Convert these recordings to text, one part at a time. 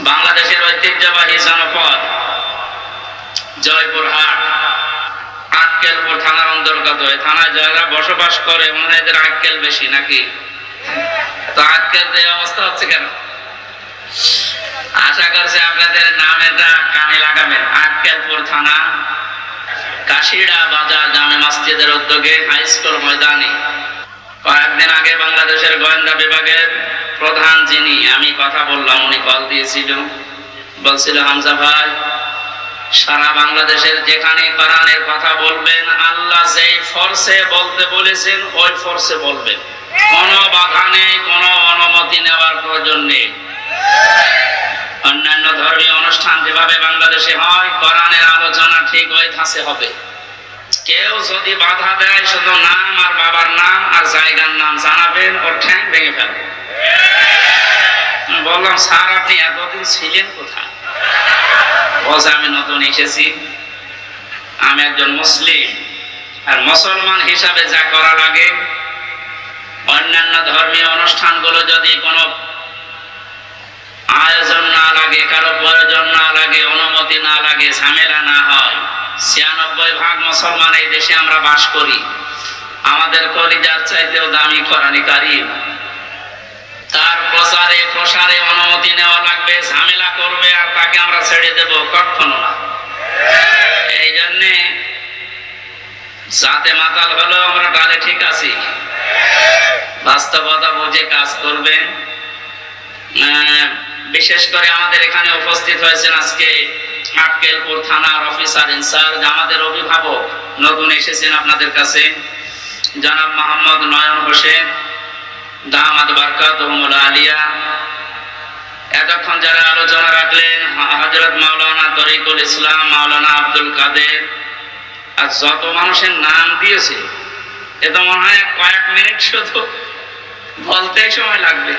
বাংলাদেশের ঐতিহ্যবাহী জনপদ জয়পুরহাট আক্কেলপুর থানার অন্তর্গত। এই থানায় যারা বসবাস করে মনে হয় এদের আক্কেল বেশি নাকি? তো আক্কেল এই অবস্থা হচ্ছে কেন? আশা করছি আপনাদের নাম এটা কানে লাগাবেন। আক্কেলপুর থানা কাশিড়া বাজার জামে মসজিদের উদ্যোগে হাই স্কুল ময়দানে কয়েকদিন আগে বাংলাদেশের গোয়েন্দা বিভাগের প্রধান যিনি আমি কথা বললাম, উনি কল দিয়েছিল, বলছিল হামজা ভাই সারা বাংলাদেশের যেখানে কোরআনের কথা বলবেন আল্লাহ যেই ফোর্সে বলতে বলেছেন ওই ফোর্সে বলবেন, কোনো বাধা নেই, কোনো অনুমতি নেওয়ার প্রয়োজন নেই। অন্যান্য ধর্মীয় অনুষ্ঠান যেভাবে বাংলাদেশে হয় কোরআনের আলোচনা ঠিক ওই ধাঁচে হবে। কেউ যদি বাধা দেয় শুধু নাম আর বাবার নাম আর জায়গার নাম জানাবেন, ওর ঠ্যাং ভেঙে ফেলবেন। বললাম স্যার আপনি এতদিন ছিলেন কোথায়? বলছে আমি নতুন এসেছি, আমি একজন মুসলিম, আর মুসলমান হিসাবে যা করা লাগে অন্যান্য ধর্মীয় অনুষ্ঠানগুলো যদি কোনো আয়োজন না লাগে, কারো প্রয়োজন না লাগে, অনুমতি না লাগে, ঝামেলা না হয়, ৯৬% মুসলমান এই দেশে আমরা বাস করি, আমাদের কলিজার চাইতেও দামি কোরআন কারীম, তার প্রচারে প্রসারে অনুমতি নেওয়া লাগবে, ঝামেলা করবে আর তাকে আমরা ছেড়ে দেব? কখনো না। এই জন্যে যাতে মাতাল হলো আমরা ডালে ঠিক আছি, বাস্তবতা বুঝে কাজ করবেন। বিশেষ করে আমাদের এখানে উপস্থিত হয়েছেন আজকে আক্কেলপুর থানার অফিসার ইনচার্জ, আমাদের অভিভাবক নতুন এসেছেন আপনাদের কাছে, জনাব মোহাম্মদ নয়ন হোসেন দামাত বারকাতুহুল আলিয়া। এতক্ষণ যারা আলোচনা রাখলেন হযরত মাওলানা তরিকুল ইসলাম, মাওলানা আব্দুল কাদের, আর যত মানুষের নাম দিয়েছে এ তো মনে হয় কয়েক মিনিট শুধু বলতে সময় লাগবে,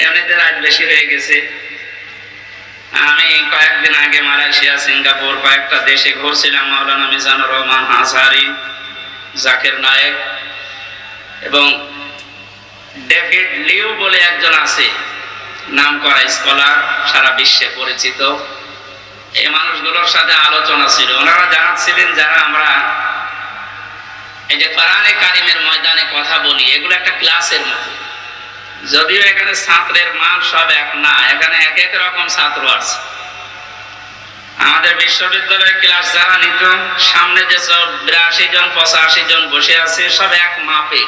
এমনিতে রাত বেশি হয়ে গেছে। আমি কয়েকদিন আগে মালয়েশিয়া, সিঙ্গাপুর কয়েকটা দেশে ঘুরছিলাম। মাওলানা মিজানুর রহমান আজহারি, জাকির নায়েক এবং ডেভিড লিউ বলে একজন আছে, নাম করা স্কলার, সারা বিশ্বে পরিচিত। এই মানুষগুলোর সাথে আলোচনা ছিল, ওনারা জানাচ্ছিলেন যারা আমরা এই যে কোরআনে কারিমের ময়দানে কথা বলি এগুলো একটা ক্লাসের মতো, যদিও এখানে ছাত্রের মান সব এক না, এখানে এক এক রকম ছাত্র আছে। আমাদের বিশ্ববিদ্যালয়ের ক্লাস যারা নিত সামনে যে সব ৮২ জন ৮৫ জন বসে আছে সব এক মাপে,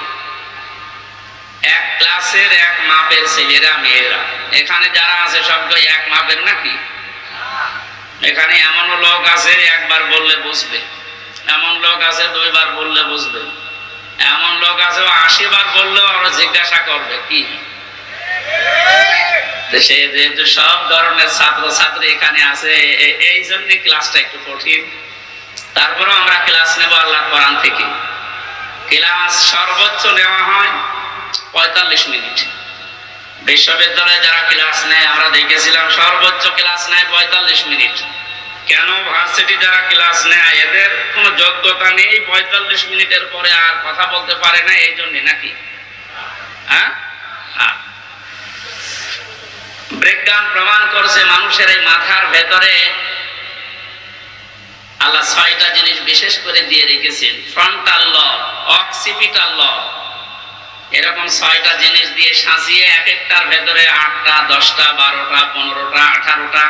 এক ক্লাসের এক মাপের ছেলেরা মেয়েরা। এখানে যারা আছে সবগুলো এক মাপের নাকি? এখানে এমনও লোক আছে একবার বললে বুঝবে, এমন লোক আছে ২ বার বললে বুঝবে, এমন লোক আছে ৮০ বার বললেও আরো জিজ্ঞাসা করবে কি। দেশে যেহেতু সব ধরনের ছাত্র ছাত্রী এখানে আছে এই জন্য ক্লাসটা একটু কঠিন। তারপরেও আমরা ক্লাস নেব আল্লাহর কোরআন থেকে। ক্লাস সর্বোচ্চ নেওয়া হয় ৪৫ মিনিট। বিশ্ববিদ্যালয়ে যারা ক্লাস নেয় আমরা দেখেছিলাম সর্বোচ্চ ক্লাস নেয় ৪৫ মিনিট। কেন ভার্সিটি যারা ক্লাস নেয় এদের কোনো যোগ্যতা নেই, ৪৫ মিনিটের পরে আর কথা বলতে পারে না, এই জন্য নাকি? হ্যাঁ, বিজ্ঞান প্রমাণ করছে মানুষের এই মাথার ভেতরে আল্লাহ ৬টা জিনিস বিশেষ করে দিয়ে রেখেছেন। ফ্রন্টাল লব, অক্সিপিটাল লব, এরকম ৬টা জিনিস দিয়ে সাজিয়ে এক একটার ভেতরে ৮টা ১০টা ১২টা ১৫টা ১৮টা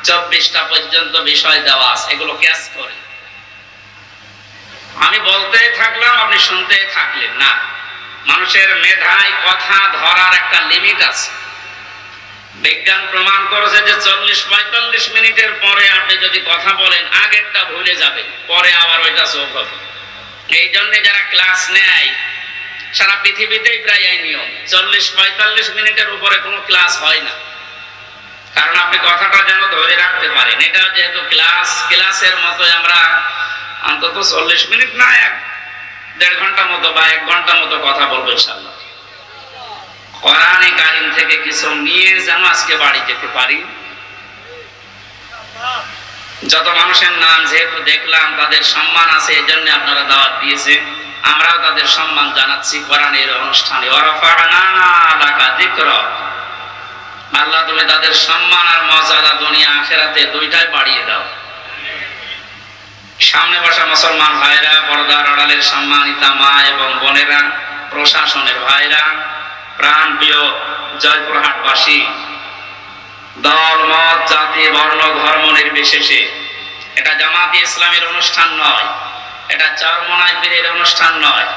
২৪টা পর্যন্ত বিষয় দেওয়া আছে, এগুলো ক্যাচ করে। আমি বলতেই থাকলাম আপনি শুনতেই থাকলেন না। মানুষের মেধায় কথা ধরার একটা লিমিট আছে। বিজ্ঞান প্রমাণ করেছে যে ৪০-৪৫ মিনিটের পরে আপনি যদি কথা বলেন আগেরটা ভুলে যাবেন, পরে আবার ওইটা যোগ হবে। এই জন্য যারা ক্লাস নেয় সারা পৃথিবীতেই প্রায় এই নিয়ম, ৪০-৪৫ মিনিটের উপরে কোনো ক্লাস হয় না, কারণ আপনি কথাটা যেন ধরে রাখতে পারেন। এটা যেহেতু ক্লাসের মতো আমরা অন্তত ৪০ মিনিট না ১.৫ ঘন্টা মতো বা ১ ঘন্টা মতো কথা বলবো ইনশাআল্লাহ। কোরআনে কারীম থেকে কিছু নিয়ে যেন আজকে বাড়ি যেতে পারি। যত মানুষের নাম যেহেতু দেখলাম তাদের সম্মান আছে, এই জন্য আপনারা দাওয়াত দিয়েছেন, আমরাও তাদের সম্মান জানাচ্ছি কোরআনের অনুষ্ঠানে। ওয়ারাফা'না লাকা যিকরাক, আল্লাহ তুমি তাদের সম্মান আর মর্যাদা দুনিয়া আখিরাতে দুইটাই বাড়িয়ে দাও। সামনে বসা মুসলমান ভাইরা, পর্দার আড়ালের সম্মানিতা মা এবং বোনেরা, প্রশাসনের ভাইরা, প্রাণ প্রিয় জয়পুরহাটবাসী, দল মত জাতি বর্ণ ধর্ম নির্বিশেষে, এটা জামাতে ইসলামের অনুষ্ঠান নয়, এটা চরমনাই পীরের অনুষ্ঠান নয়,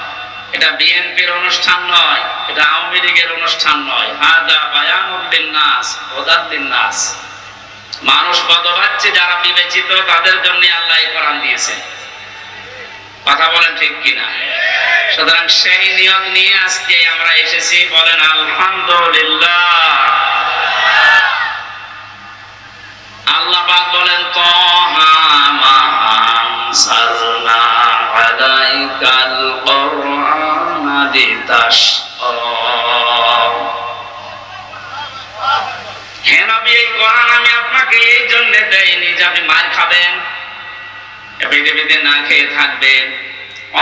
এটা বিএনপির অনুষ্ঠান নয়, এটা আওয়ামী লীগের অনুষ্ঠান নয়। হাদা বায়ানুল লিন্নাস হুদাল লিন্নাস। মানুষ পদবাচ্চে যারা বিবেচিত তাদের জন্য আল্লাহ এই কোরআন দিয়েছেন। কথা বলেন ঠিক কিনা? সুতরাং সেই নিয়ত নিয়ে আজকে আমরা এসেছি। বলেন আলহামদুলিল্লাহ। আল্লাহ পাক বলেন তাহা মা আনসালনা আলাইকাল কুরআনা লিতাশকা। হে নবী, এই কোরআন আমি আপনাকে এই জন্য দেইনি যে আপনি মার খাবেন, পৃথিবীতে না খেয়ে থাকবেন,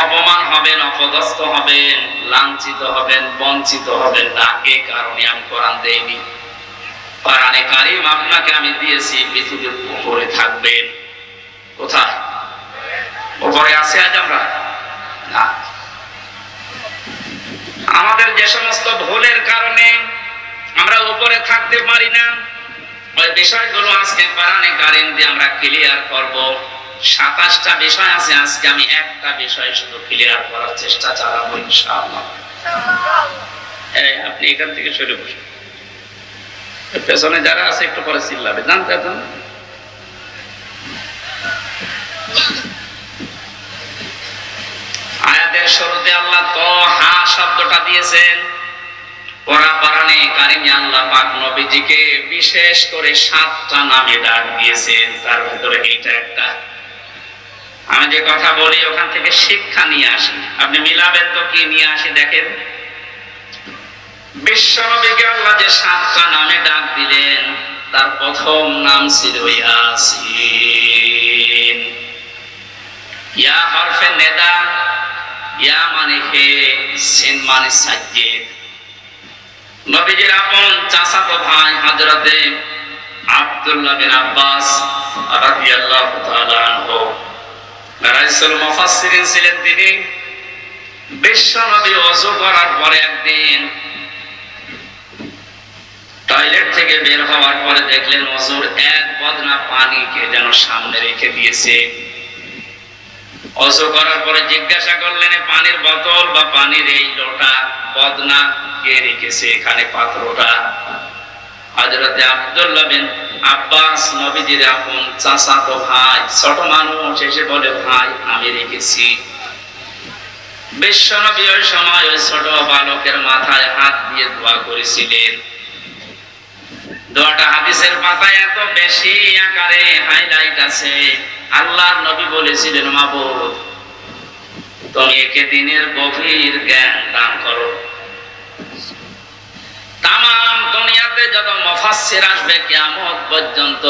অপমান হবেন, অপদস্থ হবেন, লাঞ্ছিত হবেন, বঞ্চিত হবেন না। এই কারণে আমি কোরআন দেইনি। কোরআনে কারীম আপনাকে আমি দিয়েছি পৃথিবীর উপরে থাকবেন। কোথায়? উপরে আছে আজ আমরা না। আমাদের যে সমস্ত ভুলের কারণে আমরা উপরে থাকতে পারি না, ওই বিষয়গুলো আজকে কোরআনে কারীম দিয়ে আমরা ক্লিয়ার করব। 27টা বিষয় আছে, আজকে আমি একটা বিষয় শুধু ক্লিয়ার করার চেষ্টা চালাবো ইনশাআল্লাহ। আপনি এখান থেকে সরে বসুন, পেছনে যারা আছে একটু পরে চিল্লাবে, জানতে চান। আয়াতের শুরুতে আল্লাহ তাহা শব্দটা দিয়েছেন। কোরআনে কারীমে আল্লাহ পাক নবীজিকে বিশেষ করে 7টা নামে ডাক দিয়েছেন, তার ভিতরে এইটা একটা। আমি যে কথা বলি ওখান থেকে শিক্ষা নিয়ে আসি, আপনি মিলাবেন তো কি নিয়ে আসি দেখেন। বিশ্বনবীকে আল্লাহ যে 7টা নামে ডাক দিলেন, তার প্রথম নাম ছিল ইয়াসিন। ইয়া হরফে নেদা, ইয়া মানে হে, সিন মানে সাজ্জিদ। নবীজির আপন চাচাতো ভাই হযরতে আব্দুল্লাহ বিন আব্বাস রাদিয়াল্লাহু তাআলা আনহু রাইসুল মুফাসসিরিন ছিলেন তিনি। বিশ্বনবী ওযু করার পরে একদিন টয়লেট থেকে বের হওয়ার পরে দেখলেন ওযুর এক বদনা পানিকে যেন সামনে রেখে দিয়েছে। ওযু করার পরে জিজ্ঞাসা করলেন, পানির বোতল বা পানির এই লোটা বদনা কে রেখেছে এখানে পাত্রটা? হযরতে আব্দুল্লাহ বিন আব্বাস নবীজির আপন চাচাতো ভাই, ছোট মানুষ, এসে বলে, ভাই আমি রেখেছি। বিশ্বনবী ওই সময় ওই ছোট বালকের মাথায় হাত দিয়ে দোয়া করেছিলেন। দোয়াটা হাদিসের পাতায় এত বেশি আকারে হাইলাইট আছে। আল্লাহর নবী বলেছিলেন, মাবুদ তুমি একে দিনের গভীর জ্ঞান দান করো। তামাম দুনিয়াতে যত মুফাসসির আসবে কিয়ামত পর্যন্ত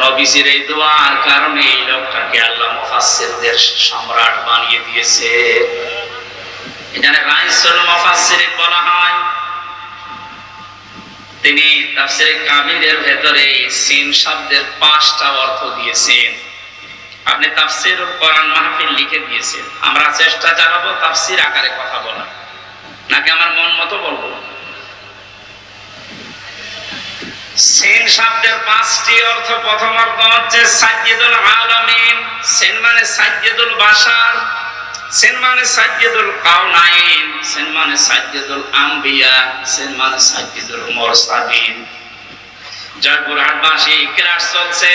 নবীজির এই দোয়ার কারণে এই লোকটাকে আল্লাহ মুফাসসিরদের সম্রাট বানিয়ে দিয়েছে। এখানে রাইসুল মুফাসসিরিন বলা হয়। তিনি তাফসীরে কাবীরের ভেতরে সিন শব্দের 5টা অর্থ দিয়েছেন। আপনি তাফসীরুল কোরআন মাহফিল লিখে দিয়েছেন। আমরা চেষ্টা চালাবো তাফসীর আকারে কথা বলা, নাকি আমার মন মতো বলবো। সিন শব্দের 5টি অর্থ। প্রথম অর্থ হচ্ছে সাইয়্যিদুল আলামিন। সিন মানে সাইয়্যিদুল বাশার, সিন মানে সাইয়্যিদুল কাউনাইন, সিন মানে সাইয়্যিদুল আম্বিয়া, সিন মানে সাইয়্যিদুল মুরসালিন। জয়পুরহাটবাসী ক্লাস চলছে,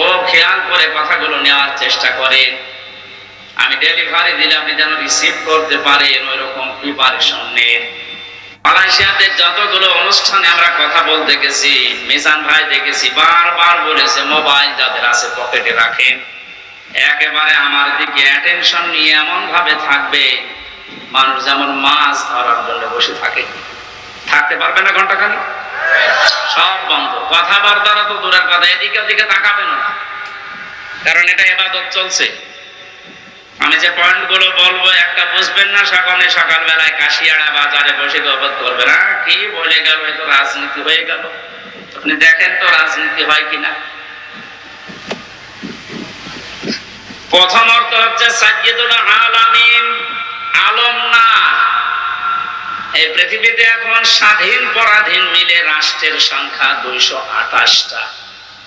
ও খেয়াল করে কথাগুলো নেওয়ার চেষ্টা করেন। আমি ডেলিভারি দিলে আপনি যেন রিসিভ করতে পারেন, ওই রকম প্রিপারেশন নেন। মালয়েশিয়াতে যতগুলো অনুষ্ঠানে আমরা কথা বলতে গেছি, মিজান ভাই দেখেছি বারবার বলেছে, মোবাইল যাদের আছে পকেটে রাখেন। একেবারে আমার দিকে অ্যাটেনশন নিয়ে এমন ভাবে থাকবে মানুষ যেমন মাছ ধরার জন্য বসে থাকে। থাকতে পারবে না ঘন্টাখানি, সব বন্ধ, কথাবার্তা তো দূরের কথা, এদিকে ওদিকে তাকাবেন না, কারণ এটা ইবাদত চলছে। আমি যে পয়েন্ট গুলো বলবো একটা বুঝবেন না, সকালবেলায় কাশিয়াড়া বাজারে বসে গল্প করবেন, কি বলে গেল, এতো রাজনীতি হয়ে গেল। আপনি দেখেন তো রাজনীতি হয় কিনা। প্রথম অর্থ হচ্ছে সাইয়্যিদুল আলামিন, আলম না। এই পৃথিবীতে এখন স্বাধীন পরাধীন মিলে রাষ্ট্রের সংখ্যা 228টা।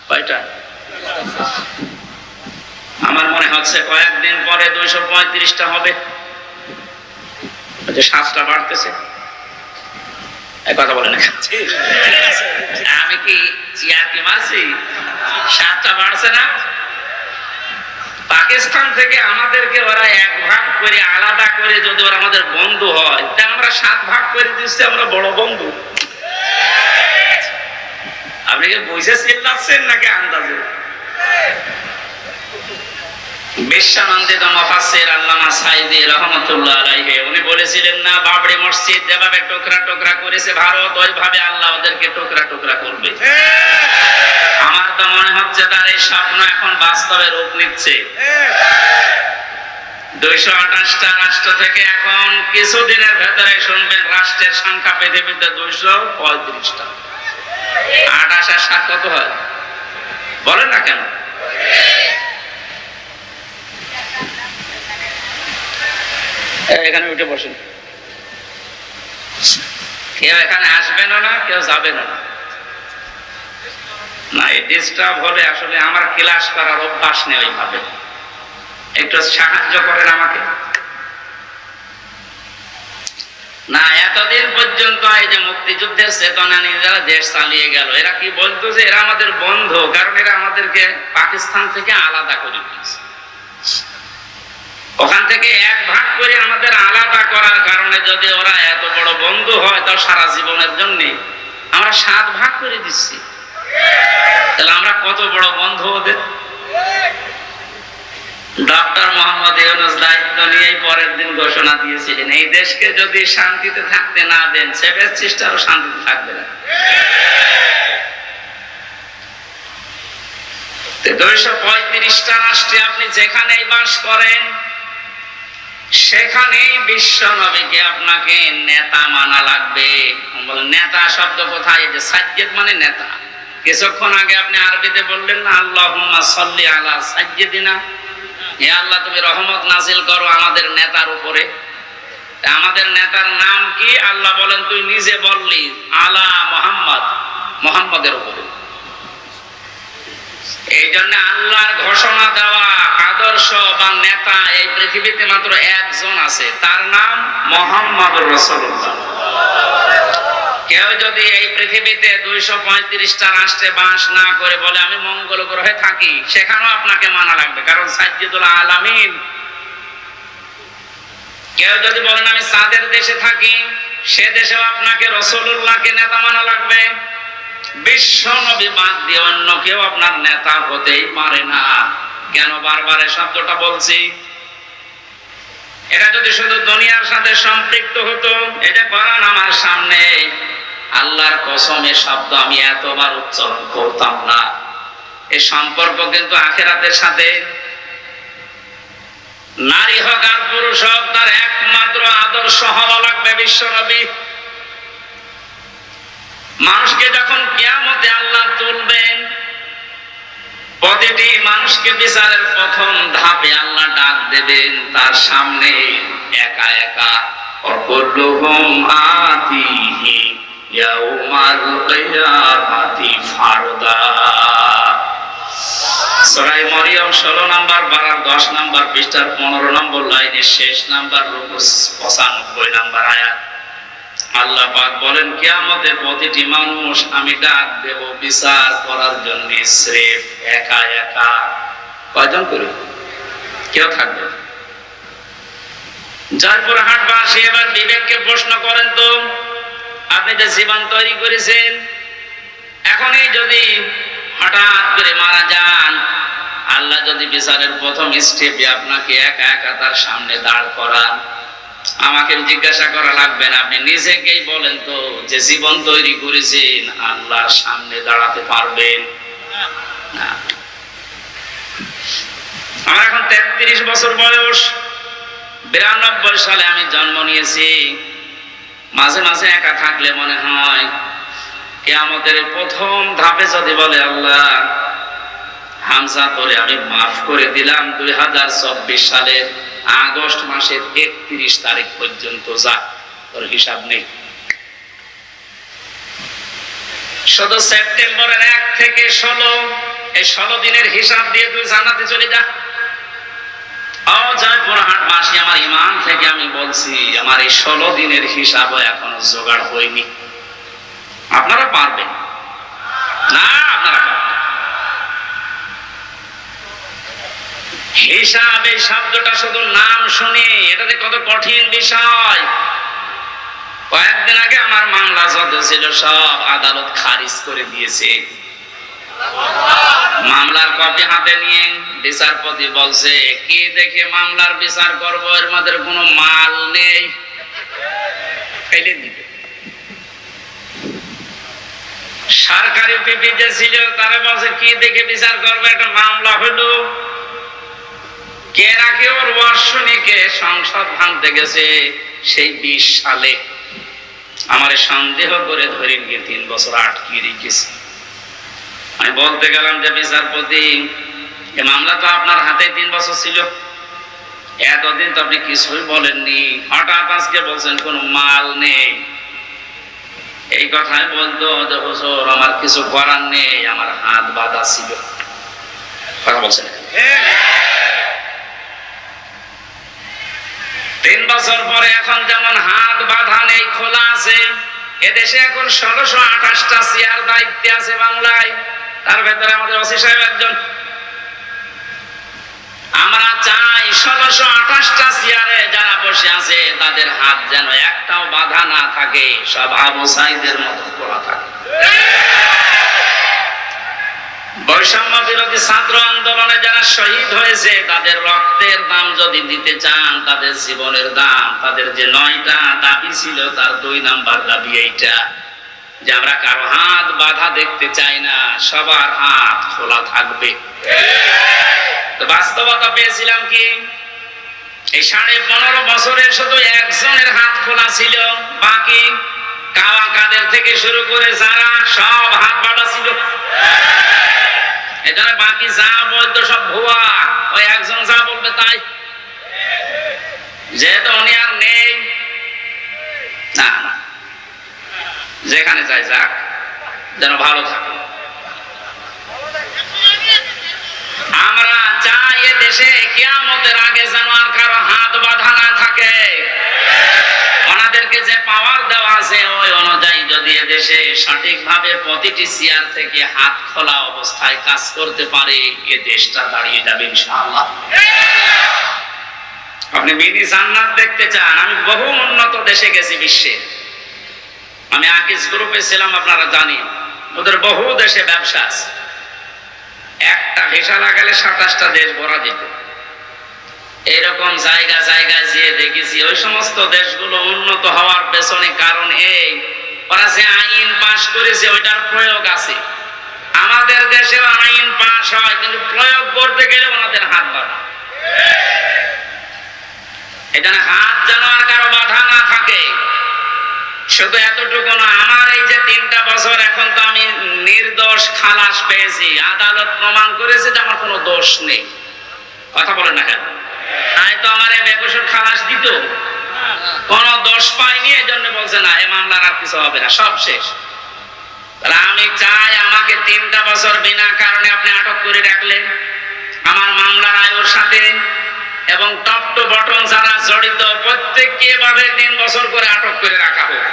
কয়টা? আমার মনে হচ্ছে কয়েকদিন পরে 235টা হবে। 7টা বাড়তেছে। কথা বলেন, আমি কি ইয়ার্কি মারছি? 7টা বাড়ছে না? পাকিস্তান থেকে আমাদেরকে ওরা 1 ভাগ করে আলাদা করে যদি ওরা আমাদের বন্ধু হয়, তা আমরা 7 ভাগ করে দিচ্ছি, আমরা বড় বন্ধু। আপনি কি বুঝে চিল্লাচ্ছেন নাকি আন্দাজে? বিশ্বনন্দিত মুফাসসির আল্লামা সাইদি রাহমাতুল্লাহ আলাইহি উনি বলেছিলেন না, বাবরি মসজিদ যেভাবে টুকরা টুকরা করেছে ভারত, ওইভাবে আল্লাহ ওদেরকে টুকরা টুকরা করবে। আমার তো মনে হচ্ছে তার এই স্বপ্ন এখন বাস্তবে রূপ নিচ্ছে। 228টা রাষ্ট্র থেকে এখন কিছুদিনের ভেতরে শুনবেন রাষ্ট্রের সংখ্যা পৃথিবীতে 235টা। 28 আর 7 কত হয় বলেন না কেন? এখানে উঠে বসেন, কেউ এখানে আসবেন না, কেউ যাবেন না। না, এই ডিস্টার্ব হলে আসলে আমার ক্লাস করার অভ্যাস নেই ওইভাবে। একটু সাহায্য করেন আমাকে। না, এতদিন পর্যন্ত এই যে মুক্তিযুদ্ধের চেতনা নিয়ে যারা দেশ চালিয়ে গেল, এরা কি বলতো যে এরা আমাদের বন্ধু, কারণ এরা আমাদেরকে পাকিস্তান থেকে আলাদা করে দিয়েছে। ওখান থেকে 1 ভাগ করে আমাদের আলাদা করার কারণে যদি ওরা এত বড় বন্ধু হয়, তাও সারা জীবনের জন্য আমরা 7 ভাগ করে দিচ্ছি। তাহলে আমরা কত বড় বন্ধু ওদের। ডক্টর মোহাম্মদ ইউনূস দায়িত্ব নিয়ে পরের দিন ঘোষণা দিয়েছিলেন, এই দেশকে যদি শান্তিতে থাকতে না দেন, 7 সিস্টারও শান্তিতে থাকবে না। 235টা রাষ্ট্রে আপনি যেখানেই বাস করেন, সেখানেই বিশ্ব নবীকে আপনাকে নেতা মানা লাগবে। নেতা শব্দ কোথায়? যে সাইয়্যিদ মানে নেতা। কিছুক্ষণ আগে আপনি আরবিতে বললেন না, আল্লাহুম্মা সাল্লি আলা সাইয়্যিদিনা, হে আল্লাহ তুমি রহমত নাজিল করো আমাদের নেতার উপরে। আমাদের নেতার নাম কি? আল্লাহ বলেন তুই নিজে বললি, আলা মুহাম্মদ, মুহাম্মদের উপরে। এই জন্য আল্লাহর ঘোষণা দেওয়া আদর্শ বা নেতা এই পৃথিবীতে মাত্র একজন আছে, তার নাম মুহাম্মদুর রাসূলুল্লাহ। কেউ যদি এই পৃথিবীতে 235টা রাষ্ট্রে বাস না করে বলে আমি মঙ্গল গ্রহে থাকি, সেখানেও আপনাকে মানা লাগবে, কারণ সাইয়্যিদুল আলামিন। কেউ যদি বলেন আমি চাঁদের দেশে থাকি, সে দেশেও আপনাকে রাসূলুল্লাহকে নেতা মানা লাগবে। বিশ্ব নবী বাদ দিয়ে অন্য কেউ আপনার নেতা হতেই পারে না। কেন বারবার এই শব্দটা বলছি? এটা যদি শুধু দুনিয়ার সাথে সম্পৃক্ত হতো, এটা কোরআন আমার সামনে, আল্লাহর কসমের শব্দ আমি এতবার উচ্চারণ করতাম না। এই সম্পর্ক কিন্তু আখিরাতের সাথে। নারী হোক আর পুরুষ হোক, তার একমাত্র আদর্শ হওয়া লাগবে বিশ্ব নবী। মানুষকে যখন কিয়ামতে আল্লাহ তুলবেন, প্রতিটি মানুষকে বিচারের প্রথম ধাপে আল্লাহ ডাক দেবেন, তার সামনে একা একা। অকুল্লুহুম আতিহি ইয়াউমাল কিয়ামাতি ফারদা। সূরা মরিয়ম 16 নম্বর পারার 10 নম্বর পৃষ্ঠার 15 নম্বর লাইনের শেষ নাম্বার রুকু 95 নম্বর আয়াত। আল্লাহ পাক বলেন কিয়ামতে প্রতিটি মানুষ আমি ডাক দেব বিচার করার জন্য, স্রেফ একা একা। কয়জন করে? কেউ থাকবে। জয়পুরহাটবাসী এবার বিবেককে প্রশ্ন করেন তো, আপনি যে জীবন তৈরি করেছেন, এখনই যদি হঠাৎ করে মারা যান, আল্লাহ যদি বিচারের প্রথম স্টেপে আপনাকে একা একা তার সামনে দাঁড় করান, আমাকে জিজ্ঞাসা করা লাগবে না, আপনি নিজেকেই বলেন তো যে জীবন তৈরি করেছেন আল্লাহর সামনে দাঁড়াতে পারবেন না? আমার এখন 33 বছর বয়স। 92 সালে আমি জন্ম নিয়েছি। মাঝে মাঝে একা থাকলে মনে হয় কিয়ামতের প্রথম ধাপে যদি বলে আল্লাহ হামজা তোরে আমি মাফ করে দিলাম 2024 সালের আগস্ট মাসের 31 তারিখ পর্যন্ত, যা তোর হিসাব নেই। শুধু সেপ্টেম্বরের 1 থেকে 16 এই 16 দিনের হিসাব দিয়ে তুই জান্নাতে চলে যা। জয়পুরহাটবাসী, আমার ইমান থেকে আমি বলছি আমার এই 16 দিনের হিসাবও এখনো জোগাড় হয়নি। আপনারা পারবেন না? আপনারা হিসাব এই শব্দটা শুধু নাম শুনি, এটাতে কত কঠিন বিষয়। কয়েকদিন আগে আমার মামলা যত ছিল সব আদালত খারিজ করে দিয়েছে। মামলার কপি হাতে নিয়ে বিচারপতি বলছে কি দেখে মামলার বিচার করব, এর মধ্যে কোনো মাল নেই, ফেলে দিবে। সরকারি পিপি যে ছিল তারা বলছে কি দেখে বিচার করবো, একটা মামলা হলো কে রাখে ওর বর্ষণীকে সংসদ ভাঙতে গেছে সেই 20 সালে। আমার সন্দেহ করে ধরে নিয়ে 3 বছর আটকিয়ে রেখেছে। আমি বলতে গেলাম যে বিচারপতি এই মামলা তো আপনার হাতে 3 বছর ছিল, এতদিন তো আপনি কিছুই বলেননি, হঠাৎ আজকে বলছেন কোনো মাল নেই। এই কথাই বলতো যে হুজুর আমার কিছু করার নেই, আমার হাত বাঁধা ছিল। কথা বলছেন 3 বছর পরে এখন যেমন হাত বাঁধা নেই, খোলা আছে। এদেশে এখন 1628টা চেয়ার দায়িত্বে আছে বাংলায়, তার ভেতরে আমাদের ওসি সাহেব একজন। আমরা চাই 1628টা চেয়ারে যারা বসে আছে তাদের হাত যেন একটাও বাধা না থাকে, সব আবু সাইদের মতো খোলা থাকে। বৈষম্য বিরোধী ছাত্র আন্দোলনে যারা শহীদ হয়েছে তাদের রক্তের দাম যদি দিতে চান, তাদের জীবনের দাম, তাদের যে 9টা দাবি ছিল তার 2 নাম্বার দাবি এইটা যে আমরা কারো হাত বাধা দেখতে চাই না, সবার হাত খোলা থাকবে। তো বাস্তবতা পেয়েছিলাম কি এই 15.5 বছরে শুধু একজনের হাত খোলা ছিল, বাকি কাওয়া কাদের থেকে শুরু করে যারা সব হাত বাঁধা ছিল। এখানে বাকি যা বলতো সব ভুয়া, ওই একজন যা বলবে তাই। যেহেতু উনি আর নেই, না না যেখানে যাই যাক, যেন ভালো থাকে। আমরা চাই এ দেশে কিয়ামতের আগে যেন আর কারো হাত বাঁধা না থাকে। ওনাদেরকে যে পাওয়ার দেওয়া আছে ওই অনুযায়ী যদি এদেশে সঠিকভাবে প্রতিটি চেয়ার থেকে হাত খোলা অবস্থায় কাজ করতে পারে, এ দেশটা দাঁড়িয়ে যাবে ইনশাআল্লাহ। আপনি মিনি জান্নাত দেখতে চান? আমি বহু উন্নত দেশে গেছি বিশ্বে। আমি আকিজ গ্রুপে ছিলাম, আপনারা জানেন, ওদের বহু দেশে ব্যবসা আছে। একটা ভিসা লাগালে 27টা দেশ ভরা যেত। এরকম জায়গায় যেয়ে দেখেছি ওই সমস্ত দেশগুলো উন্নত হওয়ার পেছনে কারণ এই, ওরা যে আইন পাশ করেছে ওইটার প্রয়োগ আছে। আমাদের দেশেও আইন পাশ হয় কিন্তু প্রয়োগ করতে গেলে ওনাদের হাত বাঁধা। এখানে হাত যেন আর কারো বাধা না থাকে। শুধু এতটুকু না, আমার এই যে 3টা বছর এখন তো আমি নির্দোষ খালাস পেয়েছি, আদালত প্রমাণ করেছে যে আমার কোনো দোষ নেই। কথা বলেন না কেন? তাই তো আমার এই বেকসুর খালাস দিত, কোন দোষ পাইনি, এই জন্য বলছে না এই মামলার আর কিছু হবে না, সব শেষ। তাহলে আমি চাই আমাকে 3টা বছর বিনা কারণে আপনি আটক করে রাখলেন, আমার মামলার আয়ুর সাথে এবং টপ টু বটম যারা জড়িত প্রত্যেককে এভাবে 3 বছর করে আটক করে রাখা হোক।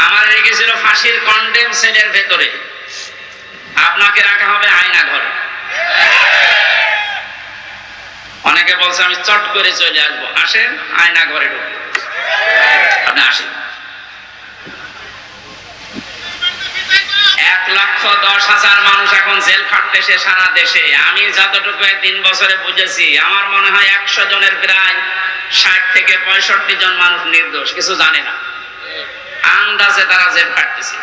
আমার রেখেছিল ফাঁসির কন্ডেম সেলের ভেতরে, আপনাকে রাখা হবে আয়না ঘরে। অনেকে বলছে আমি চট করে চলে আসবো, আসেন আয়না ঘরে ঢুকবো, আপনি আসেন। 1,10,000 মানুষ এখন জেল খাটতেছে সারা দেশে। আমি যতটুকু 3 বছরে বুঝেছি, আমার মনে হয় 100 জনের প্রায় 60 থেকে 65 জন মানুষ নির্দোষ, কিছু জানে না, আন্দাজে তারা জেল খাটতেছে।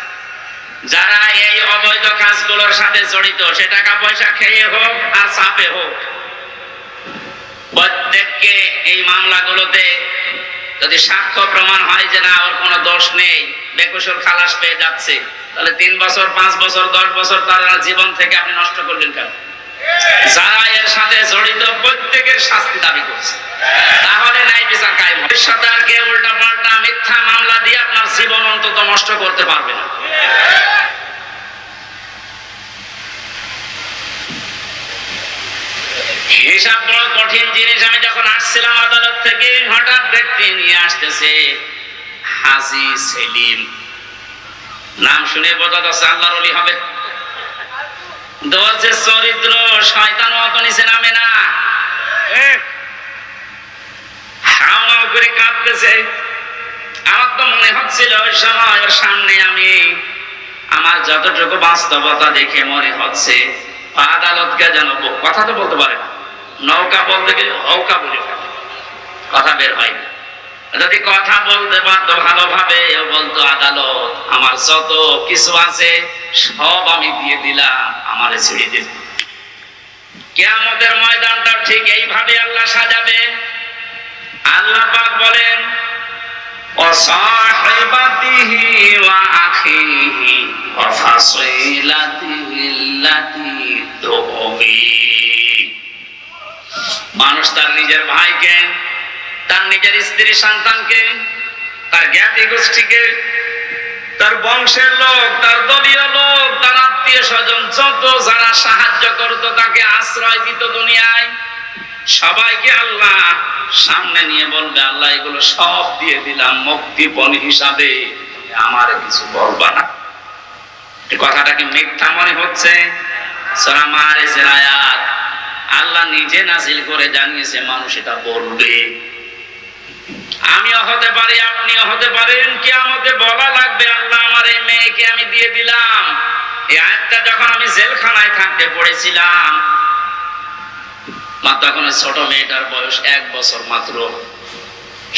যারা এই অবৈধ কাজগুলোর সাথে জড়িত, সে টাকা পয়সা খেয়ে হোক আর চাপে হোক, প্রত্যেককে এই মামলাগুলোতে যদি সাক্ষ্য প্রমাণ হয় যে না ওর কোনো দোষ নেই, বেকসুর খালাস পেয়ে যাচ্ছে, তাহলে 3 বছর 5 বছর 10 বছর তার জীবন থেকে আপনি নষ্ট করলেন কেন? যারা এর সাথে জড়িত প্রত্যেকের শাস্তি দাবি করছে, তাহলে ন্যায় বিচার কায়েম হবে। ভবিষ্যতে আর কেউ উল্টা পাল্টা মিথ্যা মামলা দিয়ে আপনার জীবন অন্তত নষ্ট করতে পারবে না। হিসাব বড় কঠিন জিনিস। আমি যখন আসছিলাম আদালত থেকে, হঠাৎ ব্যক্তি নিয়ে আসতেছে হাজী সেলিম, নাম শুনে বোঝা যাচ্ছে আল্লাহর ওলি হবে। দোষের চরিত্র শয়তান অত নিচে নামে না, হাওমাও করে কাঁদতেছে। আমার তো মনে হচ্ছিল ওই সময় ওর সামনে আমি, আমার যতটুকু বাস্তবতা দেখে মনে হচ্ছে আদালতকে যেন কথা তো বলতে পারে না, নৌকা বলতে গেলে হৌকা বলে ফেলে, কথা বের হয় না। যদি কথা বলতে পারতো ভালোভাবে, বলতো আদালত আমার যত কিছু আছে সব আমি দিয়ে দিলাম, আমারে ছেড়ে দিন। কিয়ামতের ময়দানটা ঠিক এইভাবে আল্লাহ সাজাবে। আল্লাহ পাক বলেন ওয়াসাহিবাতিহি ওয়া আখিহি ওয়া ফাসিলাতিহি আল্লাতী তুবি। মানুষ তার নিজের ভাইকে, তার নিজের স্ত্রী সন্তানকে, তার জ্ঞাতি গোষ্ঠীকে, তার বংশের লোক, তার দলীয় লোক, তার আত্মীয় স্বজন, যত যারা সাহায্য করতো, তাকে আশ্রয় দিত দুনিয়ায়, সবাইকে আল্লাহ সামনে নিয়ে বলবে আল্লাহ এগুলো সব দিয়ে দিলাম মুক্তিপণ হিসাবে, আমার কিছু বলবা না। এই কথাটা কি মিথ্যা মনে হচ্ছে? সূরা মাআরিজের আয়াত আল্লাহ নিজে নাযিল করে জানিয়েছে মানুষ এটা বলবে। আমিও হতে পারি, আপনিও হতে পারেন, কিয়ামতে বলা লাগবে আল্লাহ আমার এই মেয়েকে আমি দিয়ে দিলাম। এই আয়াতটা যখন আমি জেলখানায় থাকতে পড়েছিলাম, তখন ছোট মেয়েটার বয়স 1 বছর মাত্র।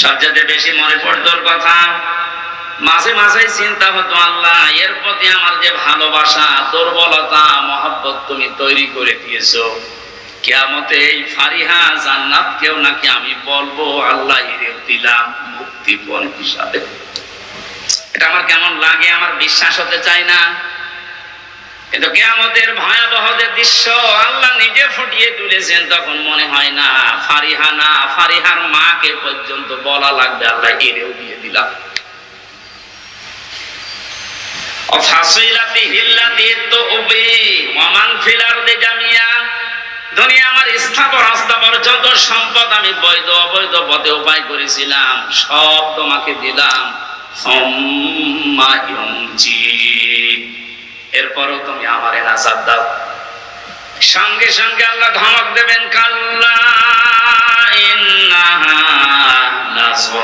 সবচেয়ে বেশি মনে পড়তো কথা, মাঝে মাঝে চিন্তা হতো আল্লাহ এর প্রতি আমার যে ভালোবাসা, দুর্বলতা, মহব্বত তুমি তৈরি করে দিয়েছো, কিয়ামতে এই ফারিহা জান্নাত কেউ নাকি আমি বলবো আল্লাহ এর দিলাম মুক্তিপণ হিসাবে। এটা আমার কেমন লাগে, আমার বিশ্বাস হতে চায় না। কিন্তু কিয়ামতের ভয়াবহ যে দৃশ্য আল্লাহ নিজে ফুটিয়ে তুলেছেন, তখন মনে হয় না ফারিহা না, ফারিহার মাকে পর্যন্ত বলা লাগবে আল্লাহ এরেও দিয়ে দিলাম। দুনিয়া আমার স্থাবর অস্থাবর যত সম্পদ আমি বৈধ অবৈধ পথে উপায় করেছিলাম সব তোমাকে দিলাম, এরপরও তুমি আমারে নাজাত দাও। সঙ্গে সঙ্গে আল্লাহ ধমক দেবেন কাল্লা ইন্নাহা লাযা,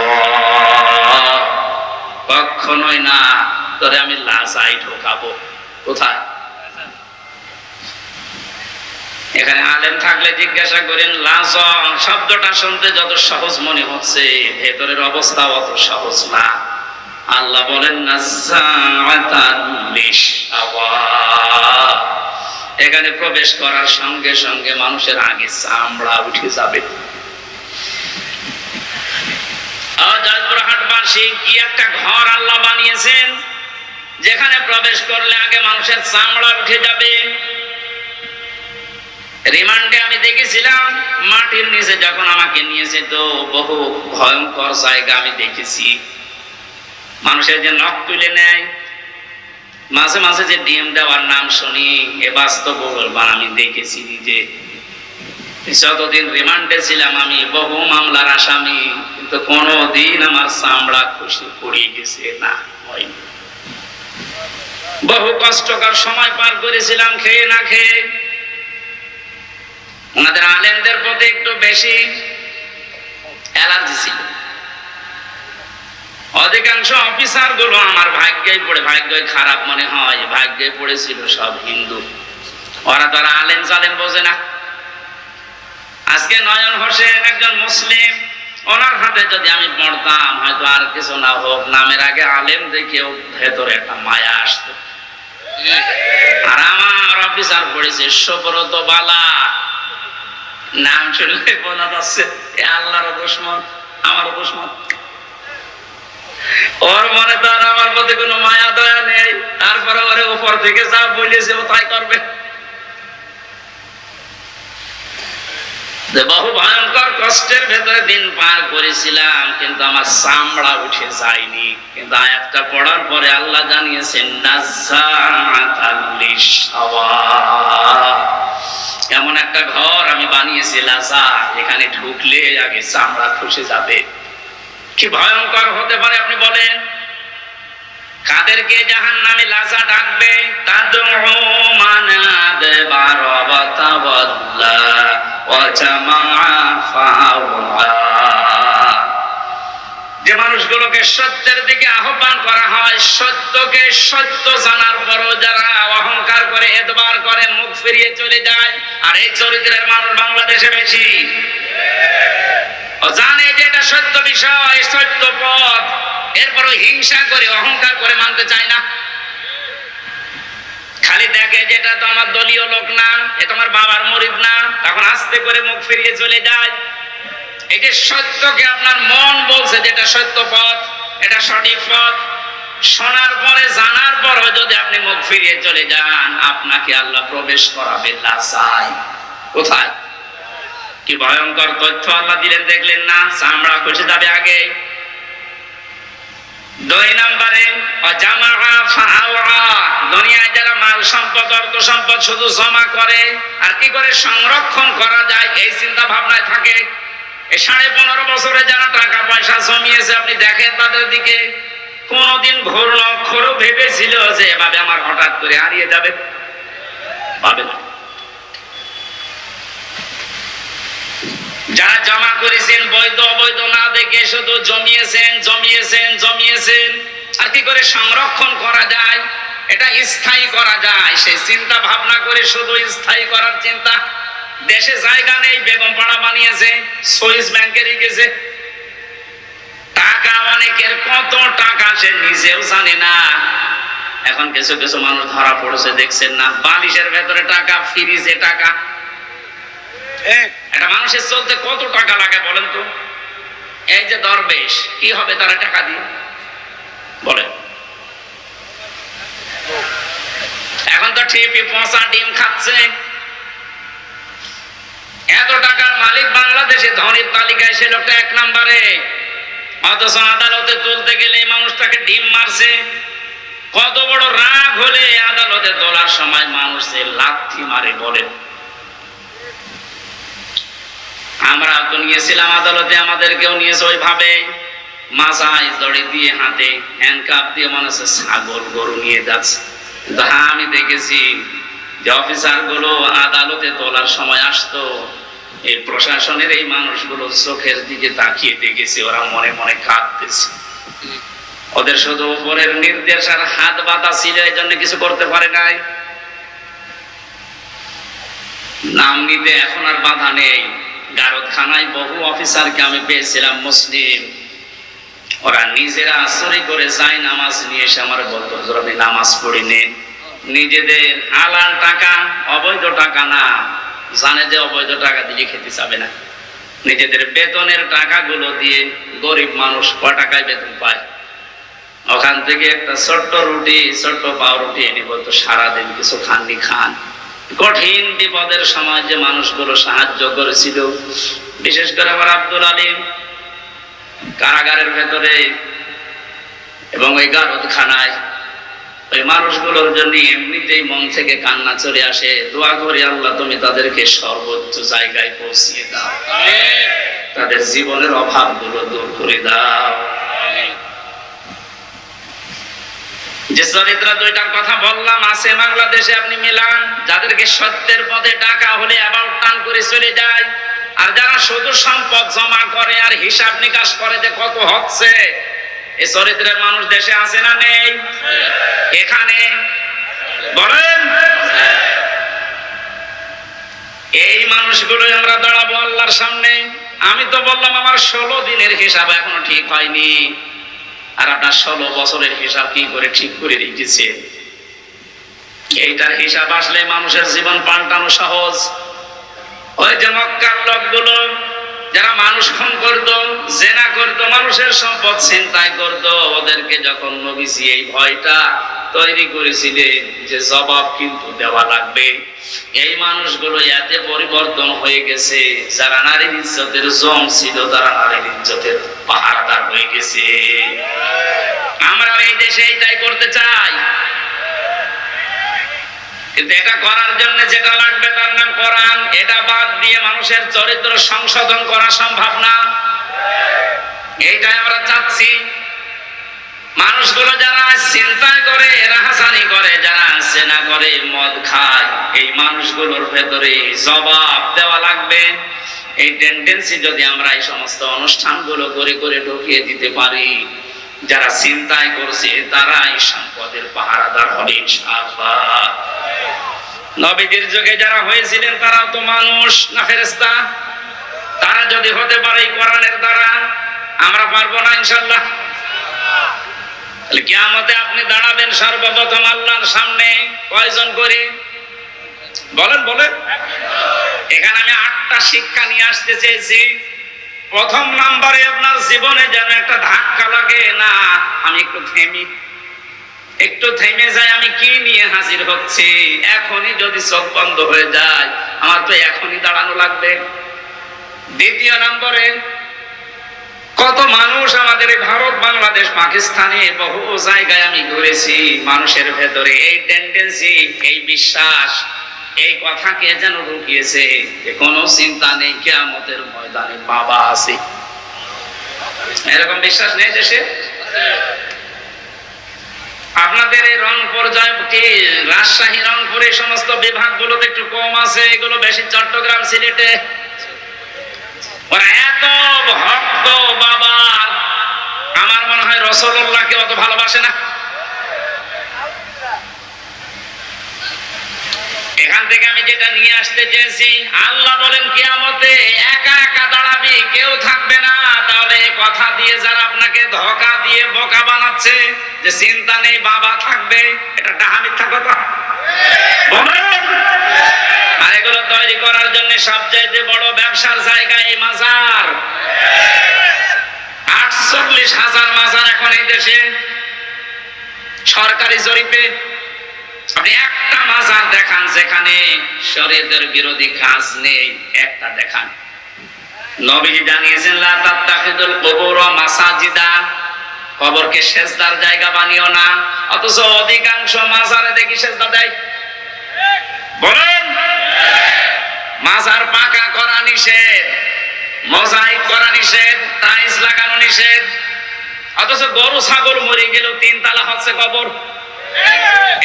কখনোই না, তোরে আমি লাজাই ঢোকাবো। কোথায়? এখানে আলেম থাকলে জিজ্ঞাসা করেন লাজা শব্দটা শুনতে যত সহজ মনে হচ্ছে, ভেতরের অবস্থা অত সহজ না। আল্লাহ বলেন এখানে প্রবেশ করার সঙ্গে সঙ্গে মানুষের আগে চামড়া উঠে যাবে। জয়পুরহাটবাসী কি একটা ঘর আল্লাহ বানিয়েছেন, যেখানে প্রবেশ করলে আগে মানুষের চামড়া উঠে যাবে। রিমান্ডে আমি দেখেছিলাম মাটির নিচে যখন আমাকে নিয়েছে, তো বহু ভয়ঙ্কর জায়গা আমি দেখেছি। মানুষের যে নখ তুলে নেয়, মাঝে মাঝে যে ডিম দেওয়ার নাম শুনি, এ বাস্তব আমি দেখেছি নিজে। যতদিন রিমান্ডে ছিলাম আমি বহু মামলার আসামি, কিন্তু কোনদিন আমার চামড়া খুশি পড়ে গেছে না, হয়নি। বহু কষ্টকর সময় পার করেছিলাম খেয়ে না খেয়ে। ওনাদের আলেমদের প্রতি একটু বেশি অ্যালার্জি ছিল। অধিকাংশ অফিসার গুলো আমার ভাগ্যে পড়ে, ভাগ্যই খারাপ মনে হয়, ভাগ্যে পড়েছিল সব হিন্দু। ওরা তো আর আলেম জালেম বোঝে না। আজকে নয়ন হোসেন একজন মুসলিম, ওনার হাতে যদি আমি পড়তাম হয়তো আর কিছু না হোক, নামের আগে আলেম দেখেও ভেতরে একটা মায়া আসতো। আর আমার অফিসার পড়েছে সুব্রত বালা, নাম শুনলে বলা যাচ্ছে আল্লাহর দুশমন, আমার দুশমন। ওর মনে তো আর আমার প্রতি কোনো মায়া দয়া নেই, তারপরে ওরে উপর থেকে যা বলেছে ও তাই করবে। বহু ভয়ঙ্কর কষ্টের ভেতরে দিন পার করেছিলাম, কিন্তু আমার চামড়া উঠে যায়নি। কিন্তু আয়াতটা পড়ার পরে আল্লাহ জানিয়েছেন নাজ্জাআতাল লিশাওয়া, এমন একটা ঘর আমি বানিয়েছি লাজা, এখানে ঢুকলে আগে চামড়া খসে যাবে। কি ভয়ঙ্কর হতে পারে আপনি বলেন? কাদেরকে জাহান্নামে লাজা ডাকবে? তাদউ মান আদবারা ওয়া তাওয়াল্লা ওয়া জামাআ ফাআওয়া, যে মানুষগুলোকে সত্যের দিকে আহ্বান করা হয়, সত্যকে সত্য জানার পরও যারা অহংকার করে, এদবার করে, মুখ ফিরিয়ে চলে যায়। আর এই চরিত্রের মানুষ বাংলাদেশে বেশি। ও জানে যে এটা সত্য বিষয়, সত্য পথ, এরপরও হিংসা করে, অহংকার করে মানতে চায় না। খালি দেখে যে এটা তো আমার দলীয় লোক না, এটা আমার বাবার মুরিদ না, তখন আস্তে করে মুখ ফিরিয়ে চলে যায়। এই যে সত্যকে আপনার মন বলছে যে এটা সত্য পথ, এটা সঠিক পথ, শোনার পরে জানার পরও যদি আপনি মুখ ফিরিয়ে চলে যান, আপনাকে আল্লাহ প্রবেশ করাবে লাজায়। কোথায়? কি ভয়ঙ্কর তথ্য আল্লাহ দিলেন দেখলেন না? চামড়া খসে যাবে আগে। 2 নম্বরে জামাআ ফাআওয়া, দুনিয়ায় যারা মাল সম্পদ, অর্থ সম্পদ শুধু জমা করে আর কি করে সংরক্ষণ করা যায় এই চিন্তা ভাবনায় থাকে। এই 15.5 বছরে যারা টাকা পয়সা জমিয়েছে, আপনি দেখেন তাদের দিকে, কোনদিন ঘোর অক্ষরও ভেবেছিল যে এভাবে আমার হঠাৎ করে হারিয়ে যাবে? ভাবে না। যারা জমা করেছেন বৈধ অবৈধ না দেখে শুধু জমিয়েছেন জমিয়েছেন জমিয়েছেন, আর কি করে সংরক্ষণ করা যায়, এটা স্থায়ী করা যায় সেই চিন্তা ভাবনা করে শুধু স্থায়ী করার চিন্তা। দেশে জায়গা নেই, বেগম পাড়া বানিয়েছে, সুইস ব্যাংকে রেখেছে টাকা। অনেকের কত টাকা সে নিজেও জানে না। এখন কিছু কিছু মানুষ ধরা পড়েছে, দেখছেন না? বালিশের ভেতরে টাকা, ফ্রিজে টাকা। একটা মানুষের চলতে কত টাকা লাগে বলেন তো? এই যে দরবেশ, কি হবে তারা টাকা দিয়ে বলেন? এখন তো ঠিকই পচা ডিম খাচ্ছে। এত টাকার মালিক বাংলাদেশে, ধনীর তালিকায় সে লোকটা 1 নম্বরে, অথচ আদালতে তুলতে গেলে এই মানুষটাকে ডিম মারছে। কত বড় রাগ হলে আদালতে তোলার সময় মানুষ যে লাথি মারে বলেন। আমরা তো নিয়েছিলাম আদালতে, আমাদেরকেও নিয়েছে ওইভাবে, মাথায় দড়ি দিয়ে, হাতে হ্যান্ডকাপ দিয়ে, মনে হচ্ছে ছাগল গরু নিয়ে যাচ্ছে। কিন্তু আমি দেখেছি যে অফিসার গুলো আদালতে তোলার সময় আসতো, এই প্রশাসনের এই মানুষগুলো চোখের দিকে তাকিয়ে দেখেছি, ওরা মনে মনে কাঁদতেছে। ওদের শুধু উপরের নির্দেশ আর হাত বাঁধা ছিল, এই জন্য কিছু করতে পারে নাই। নাম নিতে এখন আর বাধা নেই। গারদখানায় বহু অফিসারকে আমি পেয়েছিলাম মুসলিম, ওরা নিজেরা চুরি করে যায় নামাজ নিয়ে এসে আমার বলতো, হুজুর আমি নামাজ পড়ি নেন। নিজেদের হালাল টাকা, অবৈধ টাকা না, জানে যে অবৈধ টাকা দিয়ে খেতে চাবে না, নিজেদের বেতনের টাকাগুলো দিয়ে, গরিব মানুষ কয় টাকায় বেতন পায়, ওখান থেকে একটা ছোট্ট রুটি, ছোট্ট পাউরুটি এনে বলতো সারাদিন কিছু খাননি খান। কঠিন বিপদের সময় যে মানুষগুলো সাহায্য করেছিল, বিশেষ করে আমার আব্দুল আলিম কারাগারের ভেতরে এবং ওই গারদখানায়, ওই মানুষগুলোর জন্য এমনিতেই মন থেকে কান্না চলে আসে। দোয়া করি আল্লাহ তুমি তাদেরকে সর্বোচ্চ জায়গায় পৌঁছিয়ে দাও, তাদের জীবনের অভাবগুলো দূর করে দাও। যে চরিত্র 2টার কথা বললাম আছে বাংলাদেশে, আপনি মিলান। যাদেরকে সত্যের পথে টাকা হলে অ্যাবাউট টান করে চলে যায়, আর যারা শুধু সম্পদ জমা করে আর হিসাব নিকাশ করে যে কত হচ্ছে, এই চরিত্রের মানুষ দেশে আছে না নেই? এখানে বলেন, এই মানুষগুলো আমরা দাঁড়াবো আল্লাহর সামনে। আমি তো বললাম আমার 16 দিনের হিসাব এখনো ঠিক হয়নি, আর আপনার 16 বছরের হিসাব কি করে ঠিক করে রেখেছে? এইটার হিসাব আসলে মানুষের জীবন পাল্টানো সহজ। ওই যে মক্কার লোকগুলো যারা মানুষ খুন করতো, জেনা করতো, মানুষের সম্পদ ছিনতাই করতো, ওদেরকে যখন নবীজি এই ভয়টা তৈরি করেছিলেন যে জবাব কিন্তু দেওয়া লাগবে, এই মানুষগুলো এতে পরিবর্তন হয়ে গেছে, যারা নারীর ইজ্জতের জম ছিল তারা নারীর ইজ্জতের পাহারাদার হয়ে গেছে। আমরা এই দেশে এইটাই করতে চাই, কিন্তু এটা করার জন্য যেটা লাগবে তার নাম কোরআন। এটা বাদ দিয়ে মানুষের চরিত্র সংশোধন করা সম্ভব না। এইটাই আমরা চাচ্ছি। মানুষগুলো যারা চিন্তা করে, রাহাজানি করে, যারা জেনা করে, মদ খায়, এই মানুষগুলোর ভেতরে জবাব দেওয়া লাগবে। এই টেন্ডেন্সি যদি আমরা এই সমস্ত অনুষ্ঠানগুলো করে করে ঢুকিয়ে দিতে পারি, যারা চিন্তাই করছে তারা এই সম্পদের পাহারাদার হবে ইনশাআল্লাহ। নবীদের যুগে যারা হয়েছিলেন তারাও তো মানুষ না ফেরেশতা? তারা যদি হতে পারে এই কোরআনের দ্বারা, আমরা পারবো না ইনশাআল্লাহ? কিয়ামতে আপনি দাঁড়াবেন সর্বপ্রথম আল্লাহর সামনে কয়জন করে বলেন? বলেন। এখানে আমি 8টা শিক্ষা নিয়ে আসতে চেয়েছি। প্রথম নাম্বারে আপনার জীবনে যেন একটা ধাক্কা লাগে, না আমি একটু থেমে যাই, আমি কি নিয়ে হাজির হচ্ছি। এখনই যদি চোখ বন্ধ হয়ে যায়, আমার তো এখনই দাঁড়ানো লাগবে। দ্বিতীয় নম্বরে, কত মানুষ আমাদের এই ভারত, বাংলাদেশ, পাকিস্তানে বহু জায়গায় আমি ঘুরেছি, মানুষের ভেতরে এই টেন্ডেন্সি, এই বিশ্বাস, এই কথাকে যেন ঢুকিয়েছে কোনো চিন্তা নেই, কিয়ামতের ময়দানে বাবা আছে। এরকম বিশ্বাস নেই দেশে? আপনাদের এই রংপুর, রাজশাহী, রংপুর এই সমস্ত বিভাগগুলোতে একটু কম আছে, এগুলো বেশি চট্টগ্রাম, সিলেটে। ওরা এত ভক্ত বাবার, আমার মনে হয় রাসূলুল্লাহকে অত ভালোবাসে না। এখান থেকে আমি যেটা নিয়ে আসতে চেয়েছি, আল্লাহ বলেন কিয়ামতে একা একা দাঁড়াবি, কেউ থাকবে না। তাহলে এই কথা দিয়ে যারা আপনাকে ধোঁকা দিয়ে বোকা বানাচ্ছে যে চিন্তা নেই বাবা থাকবে, এটা ডাহা মিথ্যা কথা। আর এগুলো তৈরি করার জন্য সবচাইতে বড় ব্যবসার জায়গা এই মাজার। 48,000 মাজার এখন এই দেশে সরকারি জরিপে। আপনি একটা মাজার দেখান যেখানে শরীয়তের বিরোধী কাজ নেই, একটা দেখান। নবীজি জানিয়েছেন লা তাত্তাখিদুল কুবুর মাসাজিদা, কবরকে সেজদার জায়গা বানিও না। অথচ অধিকাংশ মাজারে দেখি সেজদা দেয়। বলেন, মাজার পাকা করা নিষেধ, মোজাইক করা নিষেধ, টাইলস লাগানো নিষেধ। অথচ গরু ছাগল মরে গেলেও 3 তালা হচ্ছে কবর।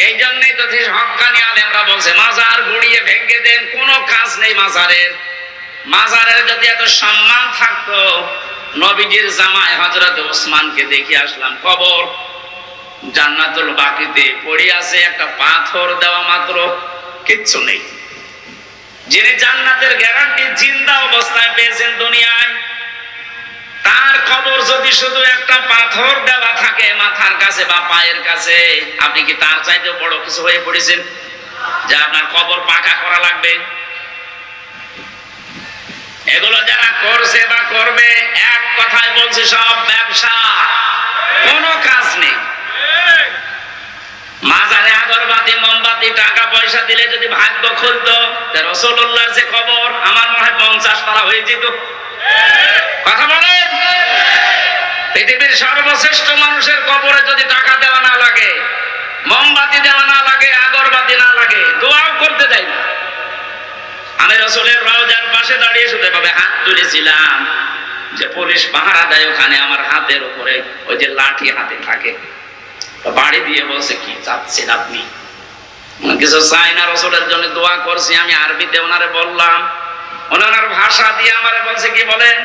এই জন্যই তো হক্কানি আলেমরা বলছে মাজার গুড়িয়ে ভেঙে দেন, কোনো কাজ নেই মাজারের। মাজারের যদি এত সম্মান থাকতো, নবীজির জামাই হযরত ওসমানকে দেখে আসলাম, কবর জান্নাতুল বাকিতে পড়ে আছে, একটা পাথর দেওয়া মাত্র, কিচ্ছু নেই। যিনি জান্নাতের গ্যারান্টি জিন্দা অবস্থায় পেয়েছেন দুনিয়ায়, তার কবর যদি শুধু একটা পাথর দেওয়া থাকে মাথার কাছে বা পায়ের কাছে, আপনি কি তার চাইতে বড় কিছু হয়ে পড়েছেন যে আপনার কবর পাকা করা লাগবে? এগুলো যারা করছে বা করবে, এক কথায় বলছে সব ব্যবসা, কোনো কাজ নেই। মাজারে আগরবাতি, মোমবাতি, টাকা পয়সা দিলে যদি ভাগ্য খুলতো, রাসূলুল্লাহর যে কবর আমার মনে হয় 50 তলা হয়ে যেত। কথা বলেন, পৃথিবীর সর্বশ্রেষ্ঠ মানুষের কবরে যদি টাকা দেওয়া না লাগে, মোমবাতি দেওয়া না লাগে, আগরবাতি না লাগে, দোয়াও করতে দেয় না। আমি রাসূলের রওজার পাশে দাঁড়িয়ে শুধু এভাবে হাত তুলেছিলাম যে পুলিশ পাহারা দেয় ওখানে, আমার হাতের উপরে ওই যে লাঠি হাতে থাকে, বাড়ি দিয়ে বলছে কি চাচ্ছেন আপনি? কিছু চাই না, রাসূলের জন্য দোয়া করছি। আমি আরবিতে ওনারে বললাম, ওনার ভাষা দিয়ে আমারে বলছে কি বলেন,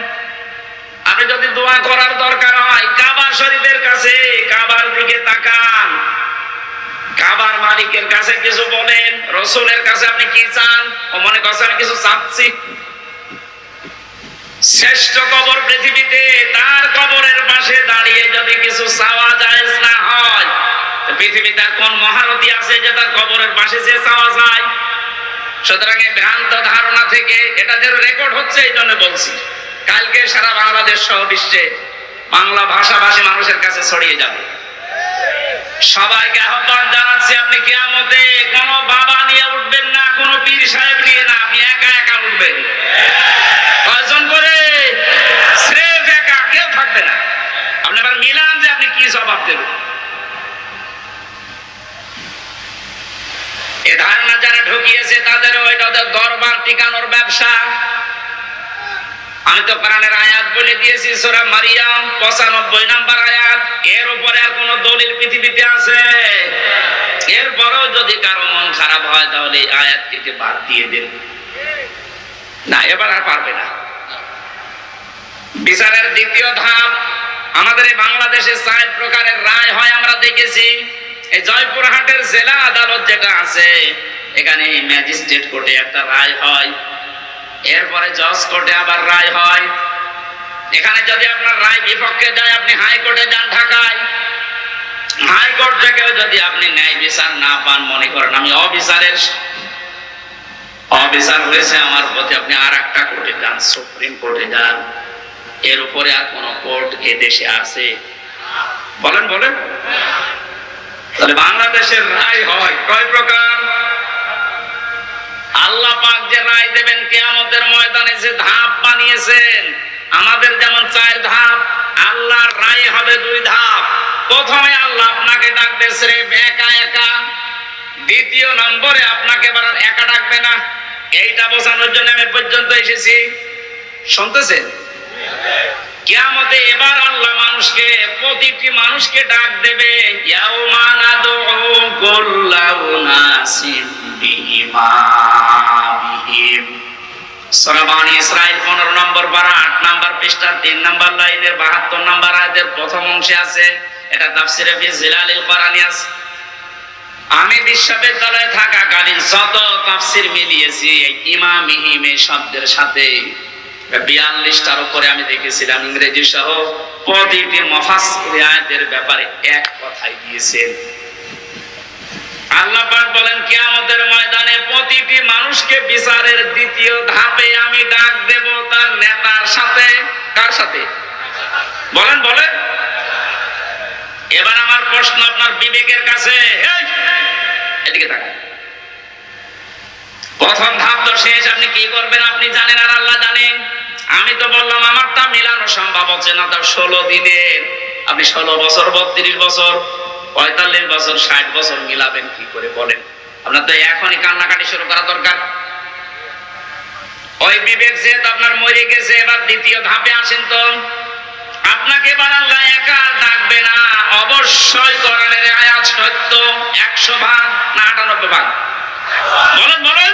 আপনি যদি দোয়া করার দরকার হয় কাবা শরীফের কাছে, কাবার দিকে তাকান, কাবার মালিকের কাছে কিছু বলেন, রাসূলের কাছে আপনি কি চান? ও মনে করছে আমি কিছু চাচ্ছি। শ্রেষ্ঠ কবর পৃথিবীতে, তার কবরের পাশে দাঁড়িয়ে যদি কিছু চাওয়া জায়েজ না হয়, পৃথিবীতে কোন মহারথী আছে যে তার কবরের পাশে যে চাওয়া যায়? সুতরাং এই ভ্রান্ত ধারণা থেকে, এটা যে রেকর্ড হচ্ছে এই জন্য বলছি, কালকে সারা বাংলাদেশ সহ বিশ্বে বাংলা ভাষাভাষী মানুষের কাছে ছড়িয়ে যাবে। সবাইকে আহ্বান জানাচ্ছি, আপনি কিয়ামতে কোনো বাবা নিয়ে উঠবেন না, কোনো পীর সাহেব নিয়ে না, আপনি একা একা উঠবেন। কয়জন করে? স্রেফ একা, কেউ থাকবে না। আপনি আবার মিলান যে আপনি কি জবাব দেবেন। এ ধারণা যারা ঢুকিয়েছে তাদের ওইটা ওদের দরবার টিকানোর ব্যবসা। আমি তো কোরআনের আয়াত বলে দিয়েছি, সূরা মারিয়াম 95 নম্বর আয়াত। এর উপরে আর কোন দলিল পৃথিবীতে আছে? এরপরেও যদি কারো মন খারাপ হয় তাহলে এই আয়াত থেকে বাদ দিয়ে দেন। না, এবার আর পারবে না। বিচারের দ্বিতীয় ধাপ, আমাদের এই বাংলাদেশে 4 প্রকারের রায় হয় আমরা দেখেছি। এই জয়পুরহাটের জেলা আদালত যেটা আছে, এখানে ম্যাজিস্ট্রেট কোর্টে একটা রায় হয়, এরপরে জজ কোর্টে আবার রায় হয়। এখানে যদি আপনার রায় বিপক্ষে যায়, আপনি হাইকোর্টে যান ঢাকায়। হাইকোর্ট থেকেও যদি আপনি ন্যায় বিচার না পান, মনে করেন আমি অবিচার হয়েছে আমার প্রতি, আপনি আর একটা কোর্টে যান, সুপ্রিম কোর্টে যান। এর উপরে আর কোন কোর্ট এ দেশে আছে? বলেন বলেন। তাহলে বাংলাদেশের রায় হয় কয় প্রকার? আল্লাহ পাক যে রায় দেবেন কিয়ামতের ময়দানে, যে ধাপ বানিয়েছেন, আমাদের যেমন 4 ধাপ, আল্লাহর রায় হবে 2 ধাপ। প্রথমে আল্লাহ আপনাকে ডাকবে স্রেফ একা একা, দ্বিতীয় নম্বরে আপনাকে এবার একা ডাকবে না। এইটা বোঝানোর জন্য আমি পর্যন্ত এসেছি। শুনতেছেন? কিয়ামতে এবার আল্লাহ মানুষকে, প্রতিটি মানুষকে ডাক দেবে, ইয়াউমা নাদউ কুল্লা উনাসিন বিইমামিহিম। সূরা বনী ইসরাঈল 15 নম্বর পারা 8 নম্বর পৃষ্ঠা 3 নম্বর লাইনের 72 নম্বর আয়াতের প্রথম অংশে আছে। এটা তাফসীরে ফি জিলালিল কোরআনে আছে। আমি বিশ্ববিদ্যালয়ে থাকাকালীন যত তাফসীর মিলিয়েছি, এই ইমামিহিম এই শব্দের সাথে 42টার উপরে আমি দেখেছিলাম ইংরেজি সহ। প্রতিটি মুফাসসির আয়াতের ব্যাপারে এক কথাই দিয়েছেন। আল্লাহ পাক বলেন কিয়ামতের ময়দানে প্রতিটি মানুষকে বিচারের দ্বিতীয় ধাপে আমি ডাক দেব তার নেতার সাথে। কার সাথে? বলেন বলেন। এবার আমার প্রশ্ন আপনার বিবেকের কাছে, এদিকে তাকান। প্রথম ধাপ তো শেষ, আপনি কি করবেন আপনি জানেন আর আল্লাহ জানেন। আমি তো বললাম আমারটা মিলানো সম্ভব হচ্ছে না। তার 16 দিনের আপনি 16 বছর, 32 বছর, 45 বছর, 60 বছর মিলাবেন কি করে বলেন? আপনার তো এখনই কান্নাকাটি শুরু করা দরকার। ওই বিবেক যেহেতু আপনার মরে গেছে, এবার দ্বিতীয় ধাপে আসেন তো। আপনাকে এবার আল্লাহ একা ডাকবে না। অবশ্যই কোরআনের আয়াত সত্য 100 ভাগ না 98 ভাগ? বলেন বলেন।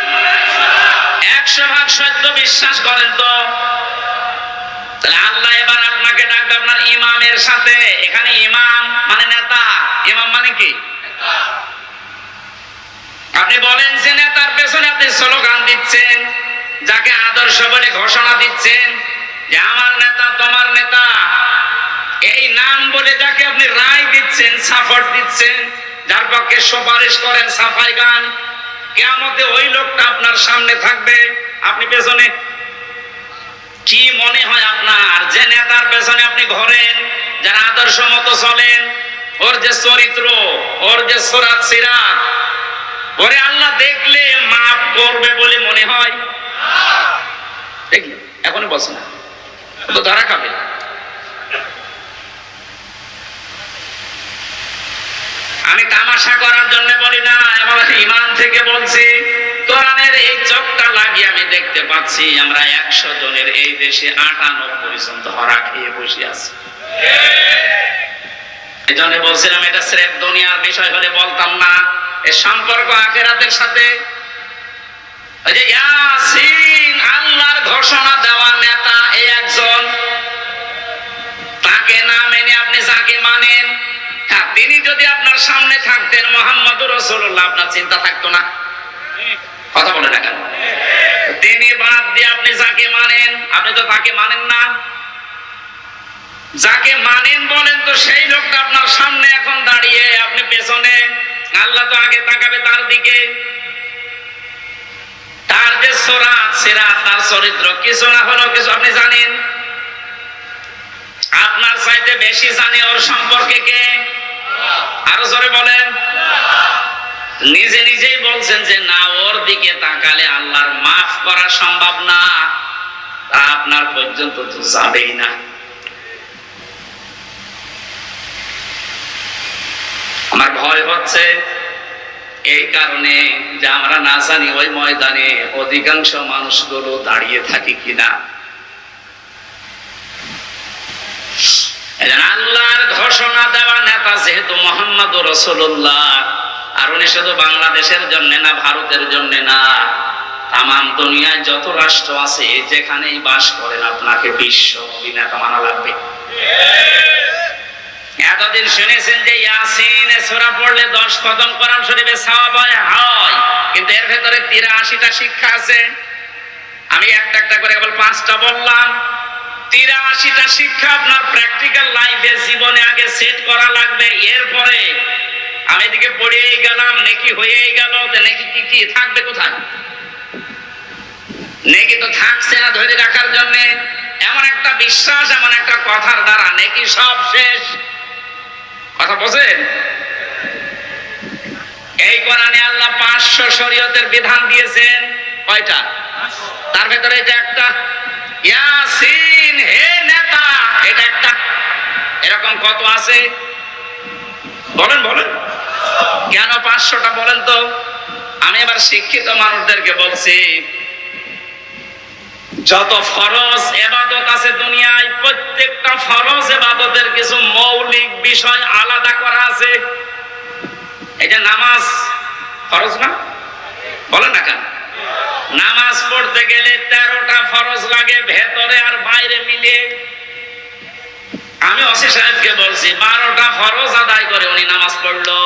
100 ভাগ সত্য বিশ্বাস করেন তো? তাহলে আল্লাহ এবার আপনাকে ডাকবে আপনার ইমামের সাথে। এখানে ইমাম মানে নেতা, ইমাম মানে কি? আপনি বলেন যে নেতার পেছনে আপনি স্লোগান দিচ্ছেন, যাকে আদর্শ বলে ঘোষণা দিচ্ছেন যে আমার নেতা তোমার নেতা, এই নাম বলে যাকে আপনি রায় দিচ্ছেন, সাপোর্ট দিচ্ছেন, যার পক্ষে সুপারিশ করেন, সাফাই গান, কিয়ামতে ওই লোকটা আপনার সামনে থাকবে, আপনি পেছনে। কি মনে হয় আপনার যে নেতার পেছনে আপনি ঘোরেন, যার আদর্শ মতো চলেন, ওর যে চরিত্র, ওর যে সুরাত সিরাত, ওরে আল্লাহ দেখলে মাফ করবে বলে মনে হয়? দেখলে এখনই বলছে না, তো ধরা খাবে। আমি তামাশা করার জন্য বলি না, আমার ইমান থেকে বলছি। কোরআনের এই চোখটা লাগিয়ে আমি দেখতে পাচ্ছি আমরা 100 জনের এই দেশে 98 জন ধরা খেয়ে বসে আছি। এই জন্য বলছিলাম এটা স্রেফ দুনিয়ার বিষয় হলে বলতাম না, এর সম্পর্ক আখিরাতের সাথে। ওই যে ইয়াসিন, আল্লাহর ঘোষণা দেওয়া নেতা এই একজন, তাকে না মেনে আপনি যাকে মানেন, তিনি যদি আপনার সামনে থাকতেন মুহাম্মদুর রাসূলুল্লাহ, আপনার চিন্তা থাকতো না? কথা বলে না কেন? তিনি বাদ দিয়ে আপনি যাকে মানেন, আপনি তো তাকে মানেন না। যাকে মানেন বলেন তো সেই লোকটা আপনার সামনে এখন দাঁড়িয়ে, আপনি পেছনে। আল্লাহ তো আগে তাকাবে তার দিকে। তার যে সূরাত সিরাত, তার চরিত্র কিছু না হলেও কিছু আপনি জানেন। আপনার চাইতে বেশি জানে ওর সম্পর্কে কে? আরো জোরে বলেন। নিজে নিজেই বলছেন যে না, ওর দিকে তাকালে আল্লাহর মাফ করা সম্ভব না, তা আপনার পর্যন্ত তো যাবেই না। আমার ভয় হচ্ছে এই কারণে যে আমরা না জানি ওই ময়দানে অধিকাংশ মানুষগুলো দাঁড়িয়ে থাকি কিনা। আল্লাহর ঘোষণা দেওয়া নেতা যেহেতু মুহাম্মদুর রাসূলুল্লাহ, আর উনি শুধু বাংলাদেশের জন্য না, ভারতের জন্য না, তামাম দুনিয়ায় যত রাষ্ট্র আছে যেখানেই বাস করেন আপনাকে বিশ্ব নেতা মানা লাগবে। এতদিন শুনেছেন যে ইয়াসিন সূরা পড়লে 10 কদম কোরআন শরীফে সওয়াব হয়, কিন্তু এর ভেতরে 83টা শিক্ষা আছে। আমি একটা একটা করে কেবল 5টা বললাম। 83টা শিক্ষা আপনার প্র্যাকটিক্যাল লাইফে জীবনে আগে সেট করা লাগবে। এরপরে আমি এদিকে পড়েই গেলাম, নেকি হয়েই গেল, নেকি কি থাকবে কোথায়? নেকি তো থাকছে না ধরে রাখার জন্য। এমন একটা বিশ্বাস, এমন একটা কথার দ্বারা নেকি সব শেষ। কথা বোঝেন? এই কোরআনে আল্লাহ 500 শরীয়তের বিধান দিয়েছেন। কয়টা? তার ভেতরে যে একটা ইয়াসিন হে নেতা, এটা একটা। এরকম কত আছে বলেন বলেন? কেন 500টা বলেন তো? আমি এবার শিক্ষিত মানুষদেরকে বলছি, যত ফরজ ইবাদত আছে দুনিয়ায়, প্রত্যেকটা ফরজ ইবাদতের কিছু মৌলিক বিষয় আলাদা করা আছে। এই যে নামাজ ফরজ না, বলেন না কেন? নামাজ পড়তে গেলে 13টা ফরজ লাগে, ভেতরে আর বাইরে মিলিয়ে। আমি ওসি সাহেবকে বলছি 12টা ফরজ আদায় করে উনি নামাজ পড়লো,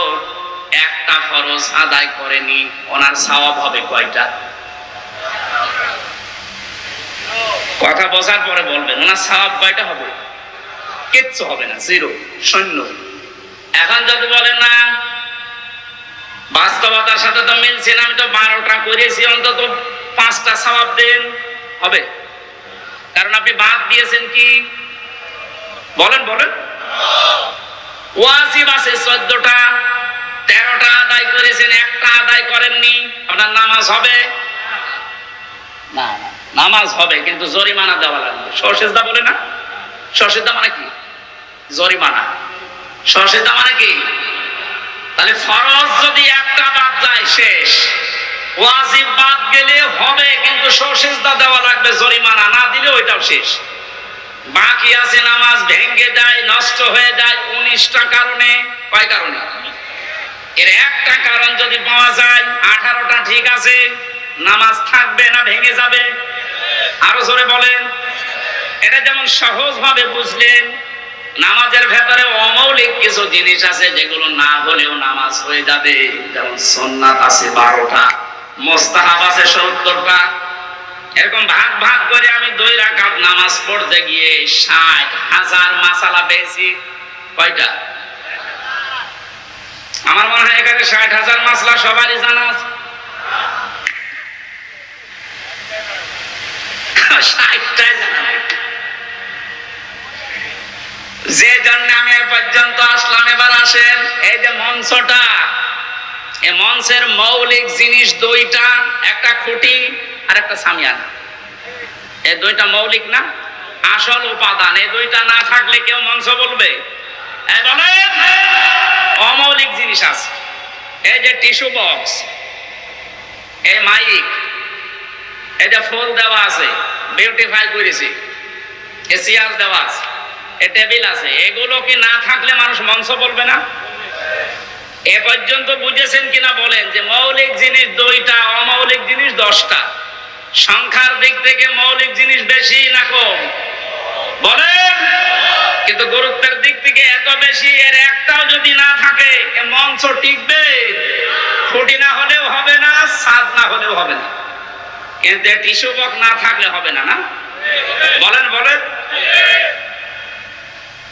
একটা ফরজ আদায় করেনি, ওনার সওয়াব হবে কয়টা? কথা বোঝার পরে বলবেন ওনার সওয়াব কয়টা হবে? কিচ্ছু হবে না, জিরো, শূন্য। এখন যদি বলেন না বাস্তবতার সাথে তো মিলছে না, আমি তো 12টা করেছি, অন্তত 5টা সওয়াব দেন, হবে? কারণ আপনি বাদ দিয়েছেন কি বলেন বলেন? ওয়াজিব আছে 14টা, 13টা আদায় করেছেন, একটা আদায় করেননি, আপনার নামাজ হবে না? নামাজ হবে, কিন্তু জরিমানা দেওয়া লাগবে। সরসেজদা বলে না? সরসেজদা মানে কি? জরিমানা। সরসেজদা মানে কি? তাহলে ফরজ যদি একটা বাদ যায় শেষ, ওয়াজিব বাদ গেলে হবে, কিন্তু সরসেজদা দেওয়া লাগবে, জরিমানা না দিলে ওইটাও শেষ। বাকি আছে নামাজ ভেঙে যায়, নষ্ট হয়ে যায় 19টা কারণে। কয় কারণে? এর একটা কারণ যদি পাওয়া যায়, 18টা ঠিক আছে, নামাজ থাকবে না ভেঙে যাবে? আরো জোরে বলেন। এটা যেমন সহজ ভাবে বুঝলেন, নামাজের ভেতরে অমৌলিক কিছু জিনিস আছে যেগুলো না হলেও নামাজ হয়ে যাবে। যেমন সুন্নাত আছে 12টা, মুস্তাহাব আছে 70টা। এরকম ভাগ ভাগ করে আমি 2 রাকাত নামাজ পড়তে গিয়ে 60,000 মাসালা পেয়েছি। কয়টা? আমার মনে হয় এখানে 60,000 মাসলা সবারই জানা আছে। 60টাই জানা নাই। যে জন্য আমি এ পর্যন্ত আসলাম। এবার আসেন, এই যে মঞ্চটা, এই মঞ্চের মৌলিক জিনিস 2টা, একটা খুঁটি আর একটা সামিয়ানা। এই 2টা মৌলিক না, আসল উপাদান। এই 2টা না থাকলে কেউ মঞ্চ বলবে? এই বলেন। অমৌলিক জিনিস আছে, এই যে টিস্যু বক্স, এই মাইক, এই যে ফুল দেওয়া আছে, বিউটিফাই করেছি, এই চেয়ার দেওয়া আছে, এই টেবিল আছে। এগুলো কি না থাকলে মানুষ মঞ্চ বলবে না? এ পর্যন্ত বুঝেছেন কিনা বলেন? যে মৌলিক জিনিস 2টা, অমৌলিক জিনিস 10টা। সংখ্যার দিক থেকে মৌলিক জিনিস বেশি না কম বলেন? কিন্তু গুরুত্বের দিক থেকে এত বেশি, এর একটাও যদি না থাকে এ মঞ্চ টিকবে? খুঁটি না হলেও হবে না, ছাদ না হলেও হবে না, কিন্তু টিস্যু বক্স না থাকলে হবে না। না বলেন বলেন?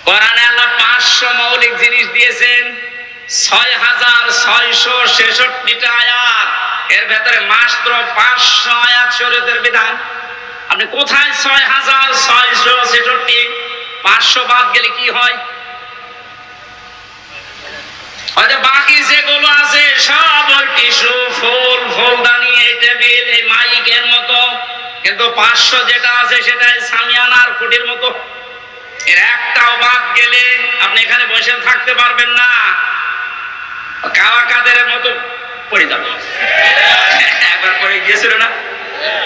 কোরআনে আল্লাহ 500 মৌলিক জিনিস দিয়েছেন, 6666টা আয়াত, এর ভেতরে মাত্র 500 আয়াত শরীয়তের বিধান। আপনি কোথায় 6666? 500 বাদ গেলে কি হয়? বাকি যেগুলো আছে সব ওই টিস্যু, ফুল, ফুলদানি, এই টেবিল, এই মাইকের মতো, কিন্তু 500 যেটা আছে সেটা সামিয়ানার খুঁটির মতো। এর একটাও বাদ গেলে আপনি এখানে বসে থাকতে পারবেন না, কাওয়া কাদের মতো পড়ে যাবে। একবার পড়ে গিয়েছিল না,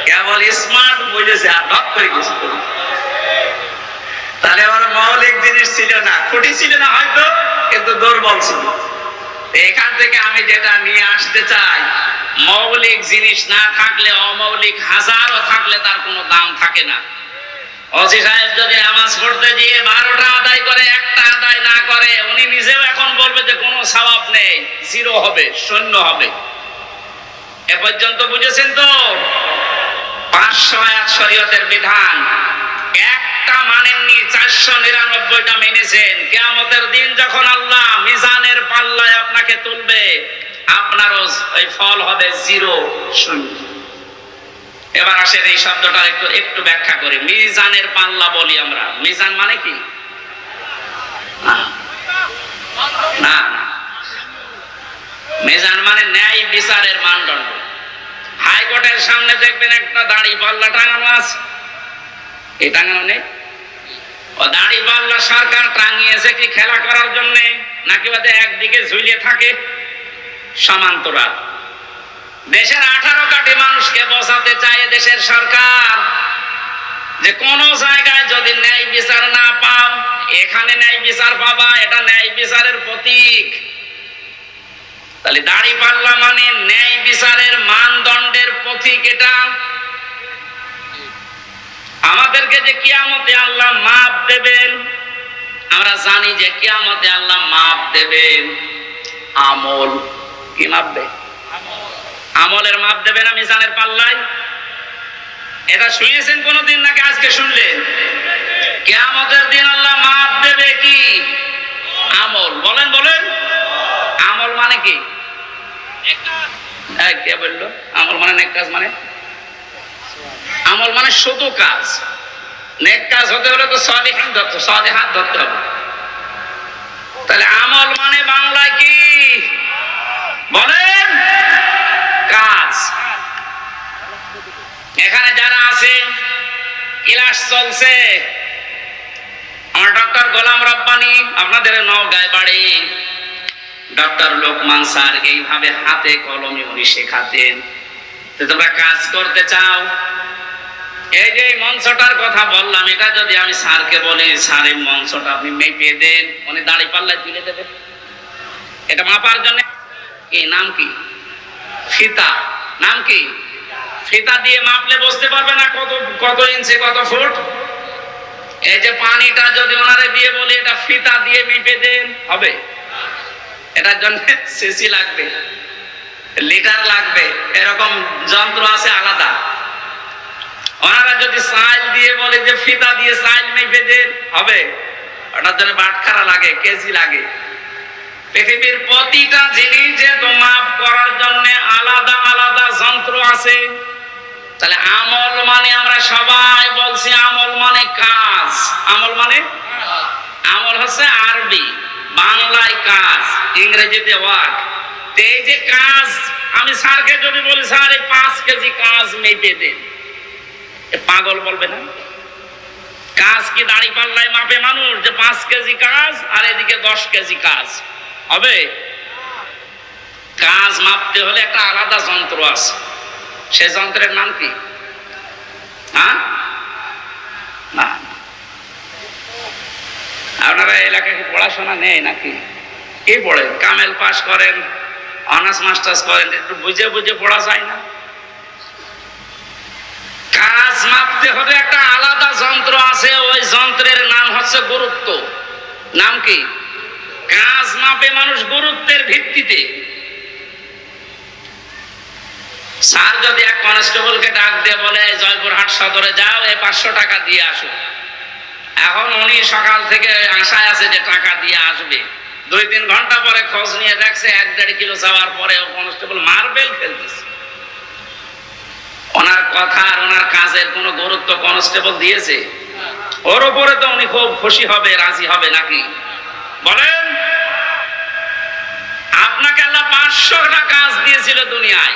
কেবল স্মার্ট বুঝেছে আর ঢক করে গেছিল। তাহলে আমার মৌলিক জিনিস ছিল না, খুঁটি ছিল না হয়তো, কিন্তু দুর্বল ছিল। এখান থেকে আমি যেটা নিয়ে আসতে চাই, মৌলিক জিনিস না থাকলে অমৌলিক হাজারও থাকলে তার কোনো দাম থাকে না। ওসি সাহেব যদি নামাজ পড়তে গিয়ে 12টা আদায় করে, একটা আদায় না করে, উনি নিজেও এখন বলবে যে কোনো সওয়াব নেই, জিরো হবে, শূন্য হবে। এ পর্যন্ত বুঝেছেন তো? 500 আয়াত শরীয়তের বিধান, একটা মানেননি, 499টা মেনেছেন। কিয়ামতের দিন যখন আল্লাহ মিজানের পাল্লায় আপনাকে তুলবে, আপনারও ওই ফল হবে জিরো, শূন্য। এবার আসেন এই শব্দটা একটু ব্যাখ্যা করি। মিজানের পাল্লা বলি আমরা, মিজান মানে কি? না, মিজান মানে ন্যায় বিচারের মানদণ্ড। হাইকোর্টের সামনে দেখবেন একটা দাড়ি পাল্লা টাঙানো আছে, এই টাঙানো নেই? ও দাড়ি পাল্লা সরকার টাঙিয়েছে কি খেলা করার জন্য, নাকি ওদের একদিকে ঝুলিয়ে থাকে সমান্তরাল? দেশের 18 কোটি মানুষকে বোঝাতে চায় দেশের সরকার যে কোন জায়গায় যদি ন্যায় বিচার না পাও, এখানে ন্যায় বিচার পাবা, এটা ন্যায় বিচারের প্রতীক। তাহলে দাড়ি পাল্লা মানে ন্যায় বিচারের মানদণ্ডের প্রতীক। এটা আমাদেরকে যে কিয়ামতে আল্লাহ মাপ দেবেন, আমরা জানি যে কিয়ামতে আল্লাহ মাপ দেবেন আমল। কি মাপ দেবে? আমলের মাপ দেবে না মিজানের পাল্লায়। এটা শুনেছেন কোনদিন নাকি আজকে শুনলেন? কিয়ামতের দিন আল্লাহ মাপ দেবে কি? আমল। বলেন বলেন, আমল মানে কি? কে বললো আমল মানে নেক কাজ? মানে আমল মানে শুধু কাজ। নেক কাজ হতে হলে তো সালিহাত ধরতে হবে। তাহলে আমল মানে বাংলায় কি বলেন? কাজ। এখানে যারা আছে, ক্লাস চলছে, আমার ডক্টর গোলাম রব্বানী, আপনাদের নওগাঁয় বাড়ি, ডক্টর লোকমান স্যার এইভাবে হাতে কলমে উনি শেখাতেন। তোমরা কাজ করতে চাও, এই যে মঞ্চটার কথা বললাম, এটা যদি আমি স্যারকে বলি, স্যার এই মঞ্চটা আপনি মেপে দেন, উনি দাড়ি পাল্লায় তুলে দেবে। এটা মাপার জন্য কি নাম? কি ফিতা। নাম কি? ফিতা দিয়ে মাপলে বুঝতে পারবে না কত ইঞ্চি, কত ফুট। এই যে পানিটা যদি ওনারে দিয়ে বলি এটা ফিতা দিয়ে মেপে দেন, হবে? এটার জন্য সিসি লাগবে, লিটার লাগবে, এরকম যন্ত্র আছে আলাদা। ওনারা যদি সাইল দিয়ে বলে যে ফিতা দিয়ে সাইল মেপে দেন, হবে? ওটার জন্য বাটখারা লাগে, কেজি লাগে। পৃথিবীর প্রতিটা জিনিস তো মাপ করার জন্য আলাদা আলাদা যন্ত্র আছে। তাহলে আমল মানে আমরা সবাই বলছি আমল মানে কাজ। আমল মানে, আমল হচ্ছে আরবি, বাংলায় কাজ, ইংরেজিতে ওয়ার্ক। এই যে কাজ, আমি স্যারকে যদি বলি স্যার এই 5 কেজি কাজ মেপে দেন, পাগল বলবে না? কাজ কি দাড়ি পাল্লায় মাপে মানুষ যে 5 কেজি কাজ আর এদিকে 10 কেজি কাজ? হবে? কাজ মাপতে হলে একটা আলাদা যন্ত্র আছে। সে যন্ত্রের নাম কি? হ্যাঁ, না আপনারা এলাকায় পড়াশোনা নেই নাকি? কি পড়েন? কামেল পাস করেন, অনার্স মাস্টার্স করেন, একটু বুঝে বুঝে পড়া যায় না? কাজ মাপতে হলে একটা আলাদা যন্ত্র আছে, ওই যন্ত্রের নাম হচ্ছে গুরুত্ব। নাম কি? কাজ মাপে মানুষ গুরুত্বের ভিত্তিতে। স্যার যদি এক কনস্টেবলকে ডাক দিয়ে বলে জয়পুরহাট সদরে যাও, 500 টাকা দিয়ে আসো, এখন উনি সকাল থেকে আশায় আছে যে টাকা দিয়ে আসবে, 2-3 ঘন্টা পরে খোঁজ নিয়ে দেখছে 1-1.5 কিলো যাওয়ার পরে কনস্টেবল মার্বেল খেলতেছে। ওনার কথা আর ওনার কাজের কোনো গুরুত্ব কনস্টেবল দিয়েছে? ওর উপরে তো উনি খুব খুশি হবে, রাজি হবে নাকি বলেন? আপনাকে আল্লাহ 500টা কাজ দিয়েছিল দুনিয়ায়,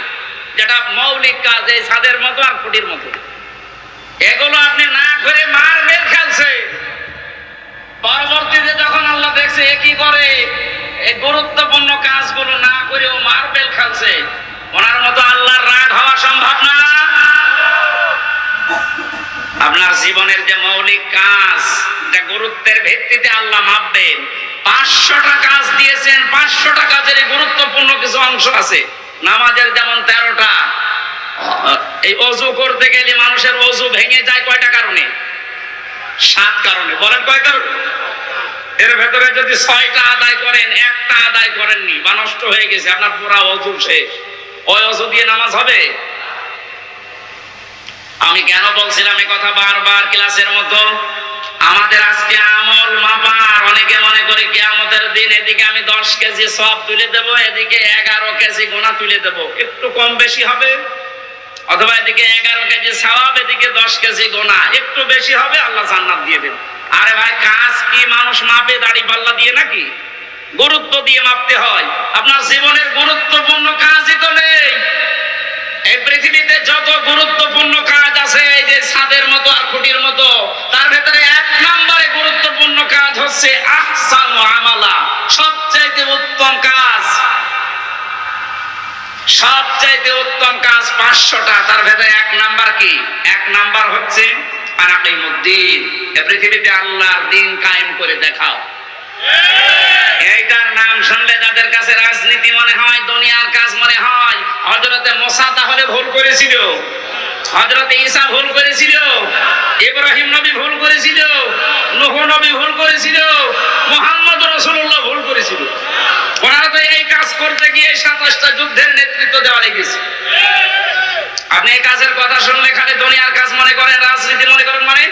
যেটা মৌলিক কাজ, এই ছাদের মতো আর খুঁটির মতো। এগুলো আপনি না করে মার্বেল খেলছে। পরবর্তীতে যখন আল্লাহ দেখছে এ কি করে, এই গুরুত্বপূর্ণ কাজগুলো না করে ও মার্বেল খেলছে, ওনার মতো আল্লাহর রাগ হওয়া সম্ভব না। আপনার জীবনের যে মৌলিক কাজ, এটা গুরুত্বের ভিত্তিতে আল্লাহ মাপবেন। 500টা কাজ দিয়েছেন, 500টা কাজের গুরুত্বপূর্ণ কিছু অংশ আছে। নামাজের যেমন 13টা। এই ওযু করতে গেলে মানুষের ওযু ভেঙে যায় কয়টা কারণে? 7 কারণে। বলেন কয় কারণ? এর ভেতরে যদি 6টা আদায় করেন, একটা আদায় করেননি বা নষ্ট হয়ে গেছে, আপনার পুরা ওযু শেষ। ওই ওযু দিয়ে নামাজ হবে? আমি কেন বলছিলাম এই কথা বারবার ক্লাসের মতো? আমাদের আজকে আমল মাপার, অনেকে মনে করে কিয়ামতের দিন এদিকে আমি 10 কেজি সওয়াব তুলে দেব, এদিকে 11 কেজি গুনাহ তুলে দেব, একটু কম বেশি হবে। অথবা এদিকে 11 কেজি সওয়াব, এদিকে 10 কেজি গুনাহ, একটু বেশি হবে, আল্লাহ জান্নাত দিয়ে দেন। আরে ভাই, কাজ কি মানুষ মাপে দাড়ি পাল্লা দিয়ে নাকি? গুরুত্ব দিয়ে মাপতে হয়। আপনার জীবনের গুরুত্বপূর্ণ কাজই তো নেই। এই পৃথিবীতে যত গুরুত্বপূর্ণ কাজ আছে, এই যে ছাদের মতো আর খুঁটির মতো, তার ভেতরে 1 নম্বরে গুরুত্বপূর্ণ কাজ হচ্ছে আহসানু আমালা, সবচাইতে উত্তম কাজ। সবচাইতে উত্তম কাজ 500টা, তার ভেতরে 1 নাম্বার কি? 1 নাম্বার হচ্ছে আনাকিমুদ্দিন, এই পৃথিবীতে আল্লাহর দ্বীন কায়েম করে দেখাও। এইটার নাম শুনলে যাদের কাছে রাজনীতি মনে হয়, দুনিয়ার কাজ মনে হয়। হযরতে মুসা তাহলে ভুল করেছিল, হযরতে ঈসা ভুল করেছিল, ইব্রাহিম নবী ভুল করেছিল, নূহ নবী ভুল করেছিল, মুহাম্মদ রাসূলুল্লাহ ভুল করেছিল। ওনারা তো এই কাজ করতে গিয়ে 27টা যুদ্ধের নেতৃত্ব দেওয়া লেগেছে। আপনি এই কাজের কথা শুনলে খালি দুনিয়ার কাজ মনে করেন, রাজনীতি মনে করেন, মানে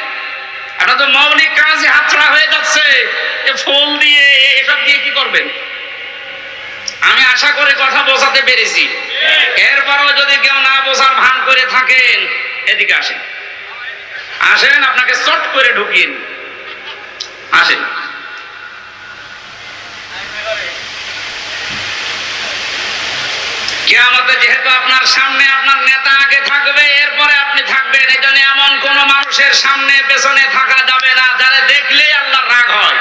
আপনার তো মৌলিক কাজই হাতছাড়া হয়ে যাচ্ছে। ফুল দিয়ে এসব দিয়ে কি করবেন? আমি আশা করে কথা বোঝাতে পেরেছি। এরপরও যদি কেউ না বোঝার ভান করে থাকেন, এদিকে আসেন, আসেন, আপনাকে চট করে ঢুকিয়ে নিন, আসেন। কিয়ামতে যেহেতু আপনার সামনে আপনার নেতা আগে থাকবে, এরপরে আপনি থাকবেন, এই জন্য এমন কোন মানুষের সামনে পেছনে থাকা যাবে না যারা দেখলেই আল্লাহর রাগ হয়।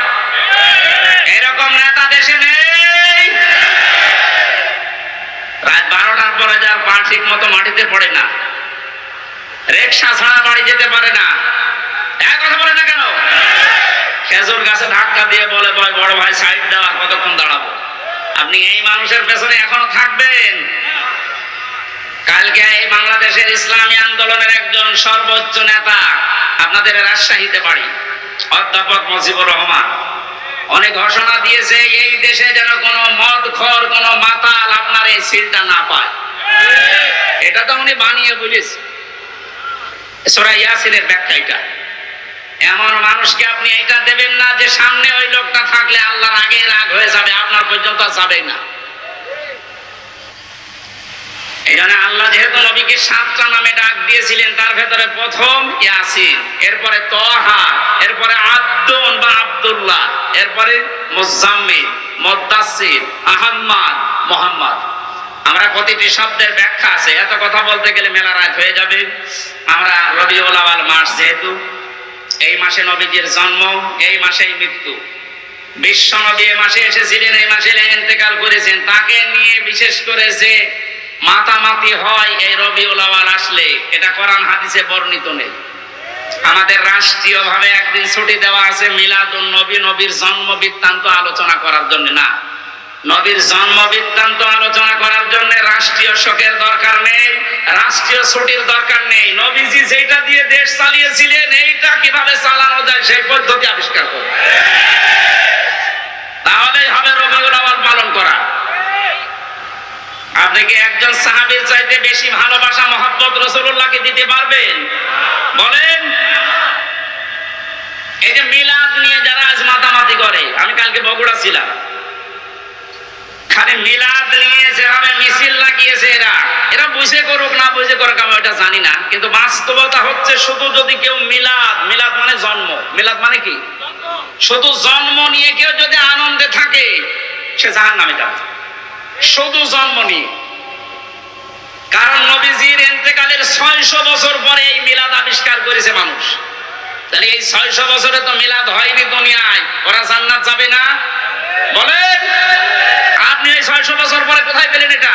এরকম নেতা দেশে নেই। রাত 12টার পরে যার পা ঠিক মতো মাটিতে পড়ে না, রিকশা ছাড়া বাড়ি যেতে পারে না, এক কথা বলে না কেন? খেজুর গাছে ধাক্কা দিয়ে বলে, বড় ভাই সাইড দেওয়া, কতক্ষণ দাঁড়াবো? আপনি এই মানুষের পেছনে এখনো থাকবেন? কালকে এই বাংলাদেশের ইসলামী আন্দোলনের একজন সর্বোচ্চ নেতা, আপনাদের রাজশাহীতে বাড়ি, অধ্যাপক মুজিবুর রহমান, অনেক ঘোষণা দিয়েছে এই দেশে যেন কোনো মদখোর, কোনো মাতাল আপনার এই সিলটা না পায়। এটা তো উনি বানিয়ে বলেছে, সূরা ইয়াসিনের ব্যাখ্যা এটা। এমন মানুষকে আপনি এটা দেবেন না যে সামনে ওই লোকটা থাকলে আল্লাহর আগে রাগ হয়ে যাবে, আপনার পর্যন্ত যাবে না। এই জন্য আল্লাহ যেহেতু নবীকে 7টা নামে ডাক দিয়েছিলেন, তার ভেতরে প্রথম ইয়াসিন, এরপরে তহা, এরপরে আব্দুন বা আব্দুল্লাহ, এরপরে মুজাম্মিল, মুদ্দাসসির, আহমদ, মুহাম্মদ। আমরা প্রতিটি শব্দের ব্যাখ্যা আছে, এত কথা বলতে গেলে মেলা রাত হয়ে যাবে। আমরা রবিউল আউয়াল মাস, যেহেতু এই মাসে নবীজির জন্ম, এই মাসেই মৃত্যু। বিশ্ব নবী এই মাসে এসেছিলেন, এই মাসে ইন্তেকাল করেছেন। তাকে নিয়ে বিশেষ করে যে মাতামাতি হয় এই রবিউল আউয়াল আসলে, এটা কোরআন হাদিসে বর্ণিত নেই। আমাদের রাষ্ট্রীয়ভাবে একদিন ছুটি দেওয়া আছে মিলাদুন নবী, নবীর জন্ম বৃত্তান্ত আলোচনা করার জন্য না। নবীর জন্ম বৃত্তান্ত আলোচনা করার জন্য রাষ্ট্রীয় শোকের দরকার নেই, রাষ্ট্রীয় ছুটির দরকার নেই। নবীজি যেটা দিয়ে দেশ চালিয়েছিলেন, এইটা কিভাবে চালানো যায় সেই পদ্ধতি আবিষ্কার করুন, তাহলেই হবে রবিউল আউয়াল পালন করা। আপনি কি একজন সাহাবীর চাইতে বেশি ভালোবাসা মহব্বত রাসূলুল্লাহকে দিতে পারবেন? বলেন। এই যে মিলাদ নিয়ে যারা আজ মাতামাতি করে, আমি কালকে বগুড়া ছিলাম, খালি মিলাদ নিয়ে যেভাবে মিছিল লাগিয়েছে এরা বুঝে করুক না বুঝে করুক আমি ওটা জানি না, কিন্তু বাস্তবতা হচ্ছে শুধু যদি কেউ মিলাদ মানে জন্ম, মিলাদ মানে কি শুধু জন্ম নিয়ে কেউ যদি আনন্দে থাকে সে জাহান্নামে যাবে, শুধু জন্ম নিয়ে। কারণ নবীজির ইন্তেকালের 600 বছর পরে এই মিলাদ আবিষ্কার করেছে মানুষ। তাহলে এই 600 বছরে তো মিলাদ হয়নি দুনিয়ায়, ওরা জান্নাত যাবে না? বলেন, আপনি এই 600 বছর পরে কোথায় পেলেন এটা?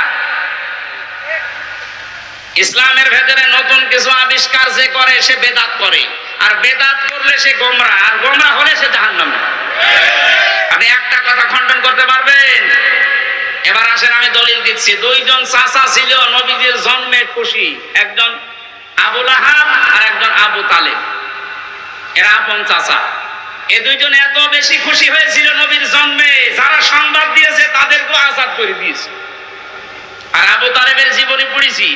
ইসলামের ভেতরে নতুন কিছু আবিষ্কার যে করে সে বেদাত করে, আর বেদাত করলে সে গোমরা, আর গোমরা হলে সে জাহান্নামী। আপনি একটা কথা খণ্ডন করতে পারবেন? এবার আসেন আমি দলিল দিচ্ছি। দুইজন চাচা ছিল নবীজির জন্মে খুশি, একজন আবু লাহাব আর একজন আবু তালেব, এরা আপন চাচা। এই দুইজন এত বেশি খুশি হয়েছিল নবীর জন্মে, যারা সংবাদ দিয়েছে তাদেরকে আজাদ করে দিয়েছে। আর আবু তালেবের জীবনী পড়েছি,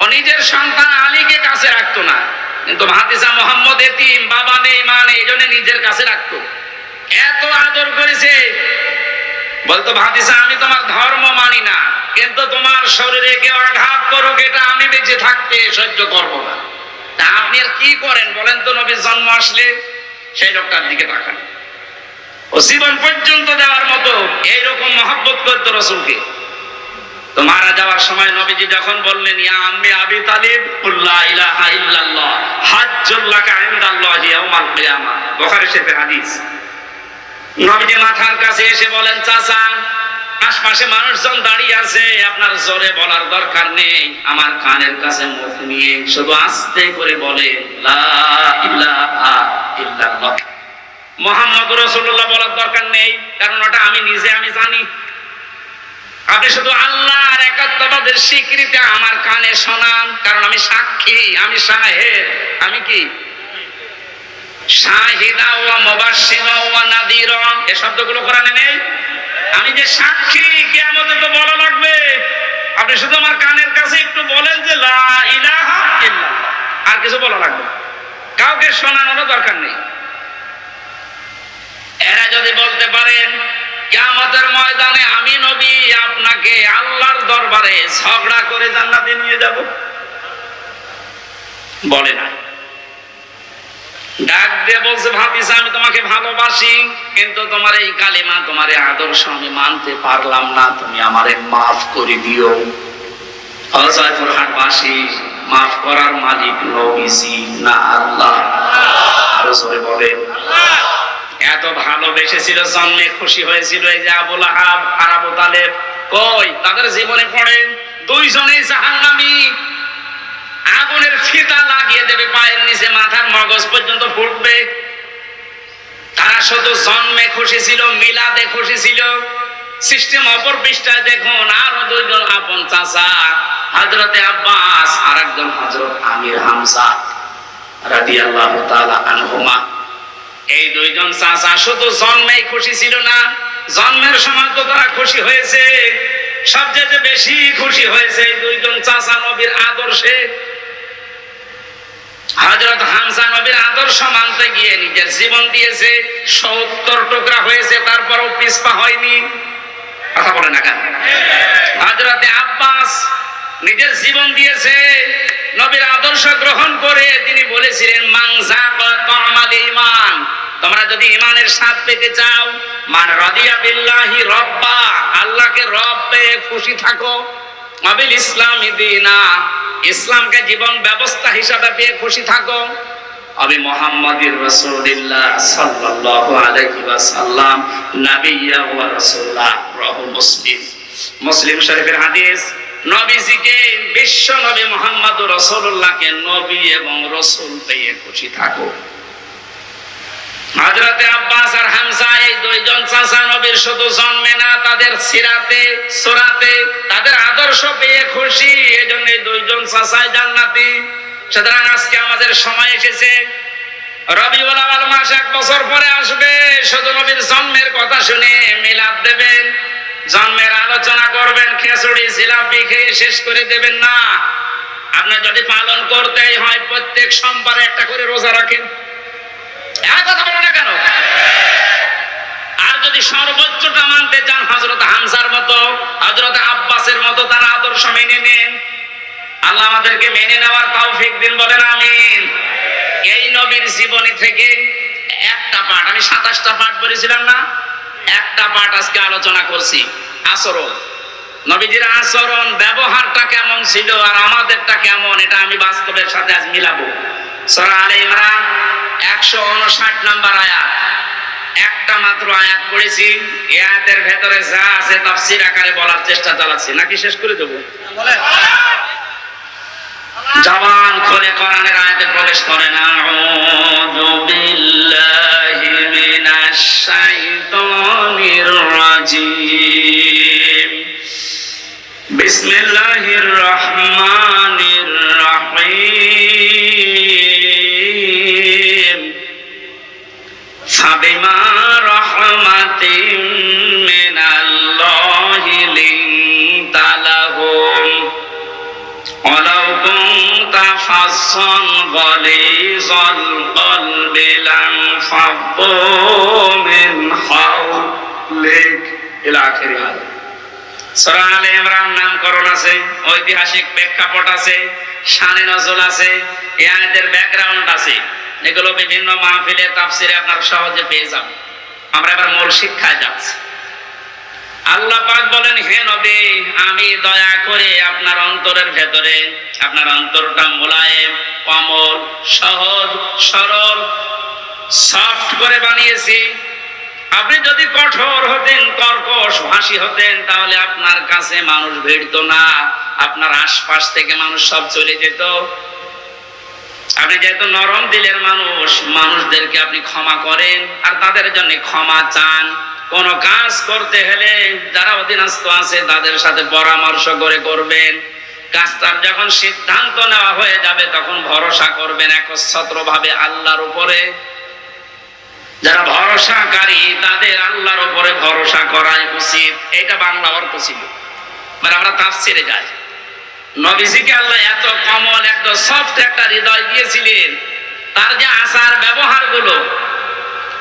ও নিজের সন্তান আলীকে কাছে রাখতো না, কিন্তু ভাতিজা মোহাম্মদ এতিম, বাবা নেই মা নেই, এই জন্য নিজের কাছে রাখতো। এত আদর করেছে, বলতো ভাতিজা আমি তোমার ধর্ম মানি না, কিন্তু তোমার শরীরে কেউ আঘাত করুক এটা আমি বেঁচে থাকতে সহ্য করবো না। তা আপনি আর কি করেন বলেন তো? নবীর জন্ম আসলে সেই লোকটার দিকে তাকান। ও জীবন পর্যন্ত দেওয়ার মতো এইরকম মহব্বত করতো রসুলকে। তো মারা যাওয়ার সময় নবীজি যখন বললেন ইয়া আম্মি আবি তালিব লা ইলাহা ইল্লাল্লাহ হাজ্জুল লাকা ইনদাল্লাহি ইয়াউমাল কিয়ামাহ, বুখারী শরীফের হাদিস। নবীজি মাথার কাছে এসে বলেন চাচা, আশপাশে মানুষজন দাঁড়িয়ে আছে, আপনার জোরে বলার দরকার নেই, আমার কানের কাছে মুখ নিয়ে শুধু আস্তে করে বলে লা ইলাহা ইল্লাল্লাহ। মুহাম্মদুর রাসূলুল্লাহ বলার দরকার নেই, কারণ ওটা আমি নিজে আমি জানি। আপনি শুধু আল্লাহর একাত্মবাদের স্বীকৃতি আমার কানে শোনান, কারণ আমি সাক্ষী, আমি শাহেদ। আমি কি শাহিদা ওয়া মুবাশশিরা ওয়া নাযীরা, এই শব্দগুলো কোরআনে নেই? আমি যে সাক্ষী, কিয়ামতে তো বলা লাগবে। আপনি শুধু আমার কানের কাছে একটু বলেন যে লা ইলাহা ইল্লাল্লাহ, আর কিছু বলা লাগবে, কাউকে শোনানোর দরকার নেই। এরা যদি বলতে পারেন কিয়ামতের ময়দানে আমি নবী আপনাকে আল্লাহর দরবারে ঝগড়া করে জান্নাতে নিয়ে যাব, বলে না। ডাক দিয়ে বলছে ভাতিজা আমি তোমাকে ভালোবাসি, কিন্তু তোমার এই কালিমা, তোমার এই আদর্শ আমি মানতে পারলাম না, তুমি আমারে মাফ করে দিও। হযরতবাসী মাফ করার মালিক নবীজি না আল্লাহ? আরো জোরে বলেন আল্লাহ। এত ভালোবেসেছিল, জন্মে খুশি হয়েছিল। এই যে আবু লাহাব আর আবু তালেব, কই তাদের জীবনে পড়ে দুইজনেই জাহান্নামী। আগুনের ফিতা লাগিয়ে দেবে পায়ের নিচে, মাথার মগজ পর্যন্ত ফুটবে। তারা শুধু জন্মে খুশি ছিল, মিলাদে খুশি ছিল। সিস্টেম অপর পৃষ্ঠায় দেখুন, আরো দুইজন আপন চাচা, হযরতে আব্বাস আর একজন হযরত আমির হামজা রাদিয়াল্লাহু তাআলা আনহুমা। এই দুইজন চাচা শুধু জন্মেই খুশি ছিল না, জন্মের সময় তো তারা খুশি হয়েছে, সবচেয়ে বেশি খুশি হয়েছে এই দুইজন চাচা নবীর আদর্শে। হযরত হামজা নবীর আদর্শ মানতে গিয়ে নিজের জীবন দিয়েছে, 70 টুকরা হয়েছে, তারপরও পিছপা হয়নি। কথা বলে না কেন? হযরতে আব্বাস নিজের জীবন দিয়েছে নবীর আদর্শ গ্রহণ করে। তিনি বলেছিলেন মান যাকা তা'মাল ঈমান, তোমরা যদি ঈমানের স্বাদ পেতে চাও, মান রাদিয়া বিল্লাহি রাব্বা, আল্লাহকে রব পেয়ে খুশি থাকো, আবিল ইসলামি দীনা, ইসলামকে জীবন ব্যবস্থা হিসাবে পেয়ে খুশি থাকো, আবি মুহাম্মাদির রাসূলুল্লাহ সাল্লাল্লাহু আলাইহি ওয়াসাল্লাম নাবিয়্যা ওয়া রাসূলা। রাহু মুসলিম, মুসলিম শরীফের হাদিস। নবীজিকে, বিশ্ব নবী মুহাম্মদুর রাসূলুল্লাহকে নবী এবং রাসূল পেয়ে খুশি থাকো। হযরতে আব্বাস আর হামজা এই দুইজন চাচা নবীর শুধু জন্মে না, তাদের সিরাতে সুরাতে তাদের আদর্শ পেয়ে খুশি, এজন্য এই দুইজন চাচাই জান্নাতি। সুতরাং আজকে আমাদের সময় এসেছে, রবিউল আউয়াল মাস 1 বছর পরে আসবে, শুধু নবীর জন্মের কথা শুনে মিলাদ দেবেন, জন্মের আলোচনা করবেন, খিচুড়ি জিলাপি খেয়ে শেষ করে দেবেন না। আপনার যদি পালন করতেই হয় প্রত্যেক সোমবারে একটা করে রোজা রাখেন, কথা বলো না কেন? আর যদি সর্বোচ্চটা মানতে চান হযরত হামজার মতো, হযরত আব্বাসের মতো তারা আদর্শ মেনে নেন। আল্লাহ আমাদেরকে মেনে নেওয়ার তৌফিক দিন, বলেন আমিন। এই নবীর জীবনী থেকে একটা পাঠ, আমি 27টা পাঠ বলেছিলাম না, একটা পাঠ আজকে আলোচনা করছি। আচরণ, নবীজির আচরণ ব্যবহারটা কেমন ছিল আর আমাদেরটা কেমন, এটা আমি বাস্তবের সাথে আজ মিলাবো। সূরা আলে ইমরান 159 নম্বর আয়াত, একটা মাত্র আয়াত পড়েছি। এই আয়াতের ভেতরে যা আছে তাফসীর আকারে বলার চেষ্টা চালাচ্ছি, নাকি শেষ করে দেবো? জবান খুলে কোরআনের আয়াতে প্রবেশ করেন। আউযু বিল্লাহি মিনাশ শাইতানির রাজীম, বিসমিল্লাহির রহমানির রহিম। ফাবিমা রাহমাতিন মিনাল্লাহি লিনতা লাহুম ওয়ালাউ কুনতা ফাসসান গালিযাল কলবি লানফাদ্দু মিন হাওলিক ইলা আখিরি আয়াত। সূরা আলে ইমরান নামকরণ আছে, ঐতিহাসিক প্রেক্ষাপট আছে, শানে নজুল আছে, এই আয়াতের ব্যাকগ্রাউন্ড আছে। এগুলো বিভিন্ন মাহফিলে তাফসিরে আপনারা সহজে পেয়ে যাবেন। আমরা এবার মূল শিক্ষায় যাচ্ছি। আল্লাহ পাক বলেন, হে নবী, আমি দয়া করে আপনার অন্তরের ভেতরে, আপনার অন্তরটা মোলায়েম, কোমল, সহজ, সরল, সফট করে বানিয়েছি। আপনি যদি কঠোর হতেন, কর্কশ ভাষী হতেন, তাহলে আপনার কাছে মানুষ ভিড়তো না, আপনার আশপাশ থেকে মানুষ সব চলে যেত। আপনি যেহেতু নরম দিলের মানুষ, মানুষদেরকে আপনি ক্ষমা করেন আর তাদের জন্য ক্ষমা চান। কোন কাজ করতে হলে যারা অধীনস্থ আছে তাদের সাথে পরামর্শ করে করবেন। কাজটার যখন সিদ্ধান্ত নেওয়া হয়ে যাবে তখন ভরসা করবেন একচ্ছত্রভাবে আল্লাহর উপরে। যারা ভরসাকারী তাদের আল্লাহর উপরে ভরসা করাই উচিত। এটা বাংলা অর্থ ছিল। মানে আমরা তাফসিরে যাই, নবীজিকে আল্লাহ এত কোমল, এত সফট একটা হৃদয় দিয়েছিলেন। তার যে আচার ব্যবহার গুলো,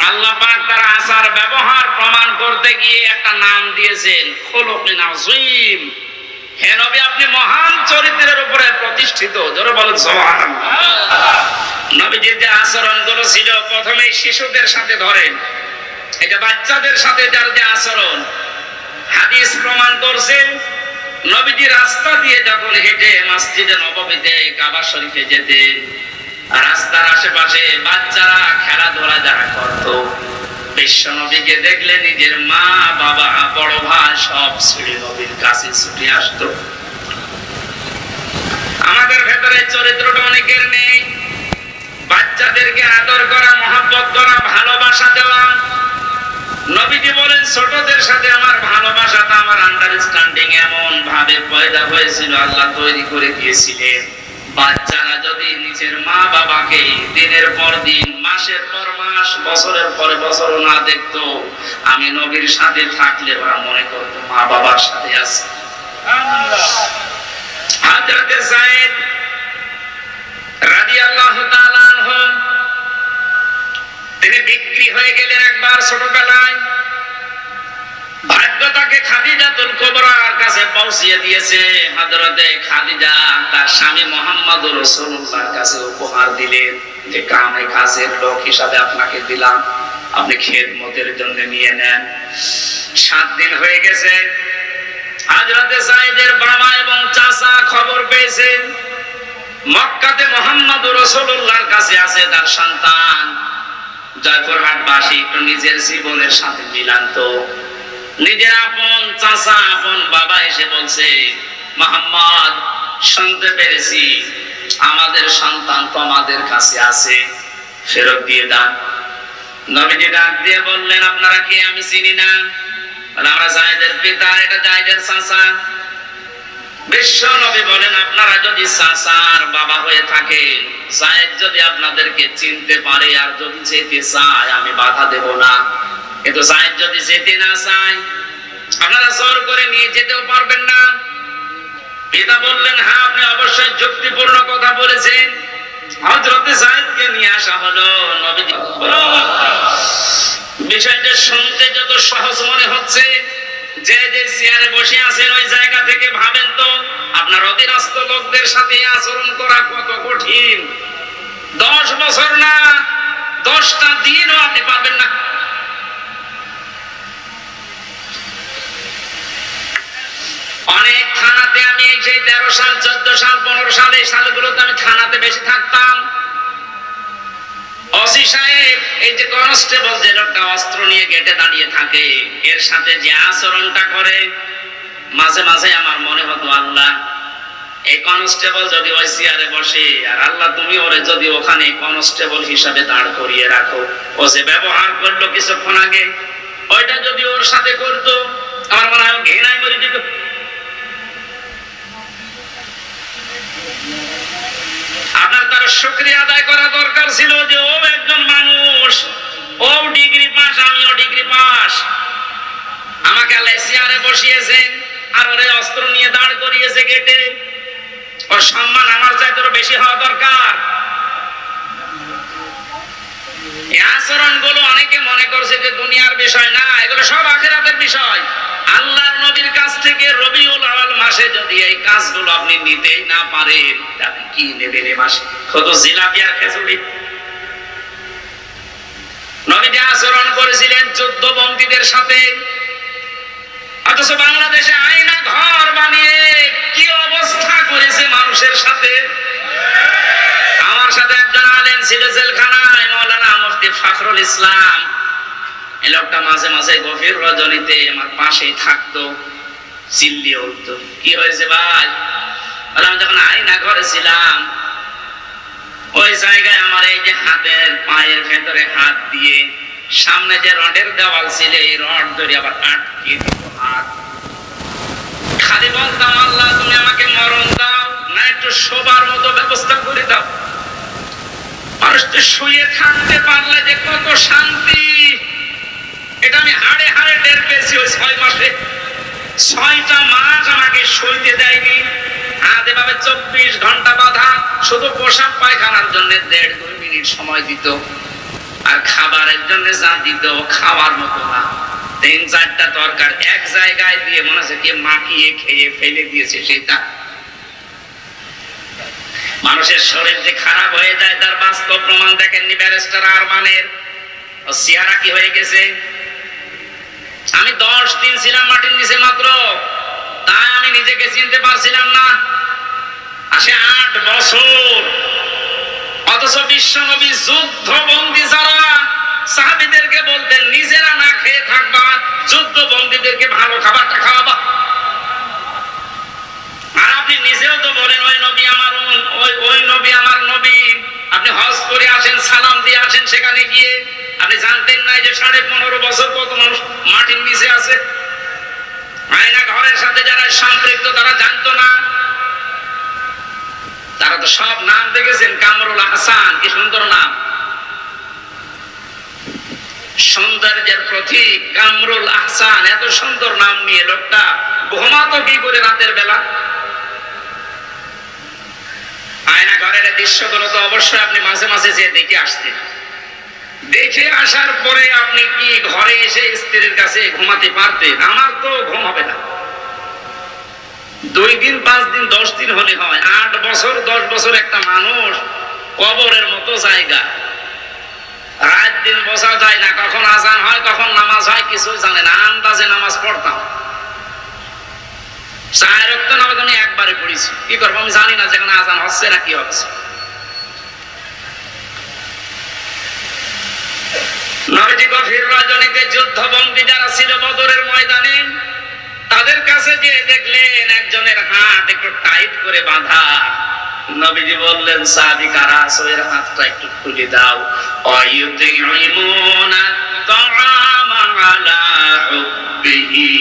আল্লাহ পাক তার আচার ব্যবহার প্রমাণ করতে গিয়ে একটা নাম দিয়েছেন, খুলুকিন আযীম। হে নবী, আপনি মহান চরিত্রের উপরে প্রতিষ্ঠিত। জোরে বলেন সুবহানাল্লাহ। নবীজির যে আচরণ গুলো ছিল, প্রথমেই শিশুদের সাথে ধরেন, এটা বাচ্চাদের সাথে যার যে আচরণ, হাদিস প্রমাণ করছে নবীজি রাস্তা দিয়ে যখন হেঁটে মসজিদে নববীতে কাবা শরীফে যেতেন, রাস্তার আশেপাশে বাচ্চারা খেলাধুলা যারা করত, বিশ্ব নবীকে দেখলে নিজের মা, বাবা, বড় ভাই সব ছেড়ে নবীর কাছে ছুটে আসতো। আমাদের ভেতরে চরিত্রটা অনেকের নেই। বাচ্চাদেরকে আদর করা, মহব্বত করা, ভালোবাসা দেওয়া। নবীজি বলেন, ছোটদের সাথে আমার ভালোবাসাটা, আমার আন্ডারস্ট্যান্ডিং এমন ভাবে পয়দা হয়েছিল, আল্লাহ তৈরি করে দিয়েছিলেন। বাচ্চারা যদি নিজের মা বাবাকে দিনের পর দিন, মাসের পর মাস, বছরের পরে বছর না দেখতো, আমি নবীর সাথে থাকলে ওরা মনে করতো মা বাবার সাথে আছে। হযরতে যায়েদ রাদিয়াল্লাহু তাআলা আনহু, তিনি বিক্রি হয়ে গেলেন একবার ছোটবেলায়। ভাগ্য তাকে খাদিজাতুল কুবরার কাছে পৌঁছিয়ে দিয়েছে। হযরতে খাদিজা তার স্বামী মুহাম্মদুর রাসূলুল্লাহর কাছে উপহার দিলেন যে কামে কাজের লোক হিসাবে আপনাকে দিলাম, আপনি খেদমতের জন্য নিয়ে নেন। 7 দিন হয়ে গেছে। হযরতে যায়েদের বাবা এবং চাচা খবর পেয়েছেন মক্কাতে মুহাম্মদুর রাসূলুল্লাহর কাছে আছে তার সন্তান। জয়পুরহাটবাসী একটু নিজের জীবনের সাথে মিলান্ত। নিজের আপন চাচা, আপন বাবা এসে বলছে, মুহাম্মদ, শুনতে পেরেছি আমাদের সন্তান তোমাদের কাছে আছে, ফেরত দিয়ে দাও। নবীজি ডাক দিয়ে বললেন, আপনারা কে? আমি চিনি না। আমরা যায়েদের পিতা, এটা যায়েদের চাচা। বিশ্ব নবী বলেন, আপনারা যদি চাচার বাবা হয়ে থাকেন, যায়েদ যদি আপনাদেরকে চিনতে পারে আর যদি যেতে চায়, আমি বাধা দেব না। কিন্তু যায়েদ যদি যেতে না চায়, আপনারা জোর করে নিয়ে যেতেও পারবেন না। পিতা বললেন, হ্যাঁ, আপনি অবশ্যই যুক্তিপূর্ণ কথা বলেছেন। হযরত যায়েদকে নিয়ে আসা হলো নবীজি। বিষয়টা শুনতে যত সহজ মনে হচ্ছে, যে যে চেয়ারে বসে আছেন ওই জায়গা থেকে ভাবেন তো আপনার অধীনস্থ লোকদের সাথে আচরণ করা কত কঠিন। 10 বছর না 10টা দিনও আপনি পারবেন না। অনেক থানাতে আমি এই যে 13 সাল 14 সাল 15 সাল এই সালগুলোতে আমি থানাতে বেশি থাকতাম। ওসি সাহেব, এই যে কনস্টেবল যে লোকটা অস্ত্র নিয়ে গেটে দাঁড়িয়ে থাকে, এর সাথে যে আচরণটা করে, মাঝে মাঝে আমার মনে হতো আল্লাহ, এই কনস্টেবল যদি ওই চেয়ারে বসে, আর আল্লাহ তুমি ওরে যদি ওখানে কনস্টেবল হিসাবে দাঁড় করিয়ে রাখো, ও যে ব্যবহার করলো কিছুক্ষণ আগে, ওইটা যদি ওর সাথে করতো, আমার মনে হয় ঘৃণায় মরে যেত। আপনার তার শুকরিয়া আদায় করা দরকার ছিল যে ও একজন মানুষ, ও ডিগ্রি পাস, আমিও ডিগ্রি পাস, আমাকে আল্লাহ চেয়ারে বসিয়েছেন আর ওরে অস্ত্র নিয়ে দাঁড় করিয়েছে গেটে। ওর সম্মান আমার চাইতে বেশি হওয়া দরকার। এই আচরণগুলো অনেকে মনে করছে যে দুনিয়ার বিষয় না, এগুলো সব আখিরাতের বিষয়। আল্লাহর নবীর কাছ থেকে রবিউল আউয়াল মাসে যদি এই কাজগুলো আপনি নিতেই না পারেন, আপনি কি নেবেন এই মাসে? কত জিলাপি আর খেজুরি। নবীজি আচরণ করেছিলেন যুদ্ধবন্দীদের সাথে, অথচ বাংলাদেশে আয়না ঘর বানিয়ে কি অবস্থা করেছে মানুষের সাথে। আমার সাথে একজন আলেম ছিল জেলখানায়, মাওলানা মুফতি ফখরুল ইসলাম। এই লোকটা মাঝে মাঝে গভীর রজনীতে আমার পাশেই থাকতো, চিল্লিয়ে উঠতো, কি হয়েছে ভাই? আমি যখন আয়না ঘরে ছিলাম, ওই জায়গায় আমার এই যে হাতের পায়ের ভেতরে হাত দিয়ে সামনে যে রডের দেওয়াল ছিল, এই রড ধরে আবার আটকে দিত হাত। খালি বলতাম, আল্লাহ তুমি আমাকে মরণ দাও না একটু শোবার মতো ব্যবস্থা করে দাও। মানুষ তো শুয়ে থাকতে পারলে যে কত শান্তি, এটা আমি হাড়ে হাড়ে টের পেয়েছি। ওই 6 মাসে 6টা মাস আমাকে শুইতে দেয়নি। হাত এভাবে 24 ঘন্টা বাঁধা, শুধু পোশাক পায়খানার জন্য 1.5-2 মিনিট সময় দিত, আর খাবারের জন্য যা দিত খাওয়ার মতো না। 3-4টা তরকার এক জায়গায় দিয়ে মনে হচ্ছে কি মাখিয়ে খেয়ে ফেলে দিয়েছে সেটা। মানুষের শরীর যে খারাপ হয়ে যায় তার বাস্তব প্রমাণ দেখেননি ব্যারিস্টার আরমানের? ও চেহারা কি হয়ে গেছে। আমি 10 দিন ছিলাম মাটির নিচে মাত্র, তাই আমি নিজেকে চিনতে পারছিলাম না। আসে 8 বছর, অথচ বিশ্বনবী যুদ্ধবন্দী যারা সাহাবীদেরকে বলতেন নিজেরা না খেয়ে থাকবা, যুদ্ধবন্দীদেরকে ভালো খাবারটা খাওয়াবা। আর আপনি নিজেও তো বলেন ওই নবী আমার ওই নবী আমার নবী। আপনি হজ করে আসেন, সালাম দিয়ে আসেন, সেখানে গিয়ে আপনি জানতেন না যে 15.5 বছর কত মানুষ মাটির নিচে আছে। আয়না ঘরের সাথে যারা সম্পৃক্ত তারা জানতো না। তারা তো সব নাম দেখেছেন, কামরুল আহসান, কি সুন্দর নাম, সৌন্দর্যের প্রতীক কামরুল আহসান। এত সুন্দর নাম নিয়ে লোকটা ঘুমাতো কি করে রাতের বেলা? আয়না ঘরের দৃশ্যগুলো তো অবশ্যই আপনি মাঝে মাঝে যে দেখে আসতেন। দেখে আসার পরে আপনি কি ঘরে এসে স্ত্রীর কাছে ঘুমাতে পারতেন? আমার তো ঘুম হবে না। 2 দিন 5 দিন 10 দিন হলে হয়, 8 বছর 10 বছর একটা মানুষ কবরের মতো জায়গা। রাত দিন বোঝা যায় না, কখন আজান হয় কখন নামাজ হয় কিছু জানে না, আন্দাজে নামাজ পড়তাম। 4 ওয়াক্ত নামাজ আমি একবারে পড়েছি, কি করবো আমি জানি না যেখানে আজান হচ্ছে না কি হচ্ছে। নবীজি গভীর রজনীতে যুদ্ধবন্দী যারা ছিল বদরের ময়দানে, তাদের কাছে যে দেখলেন একজনের হাত একটু টাইট করে বাঁধা। নবীজি বললেন, সাহাবী কারা আছো, এর হাতটা একটু খুলে দাও। অয়ুতিমুনা তাআমা আলা হুব্বিহি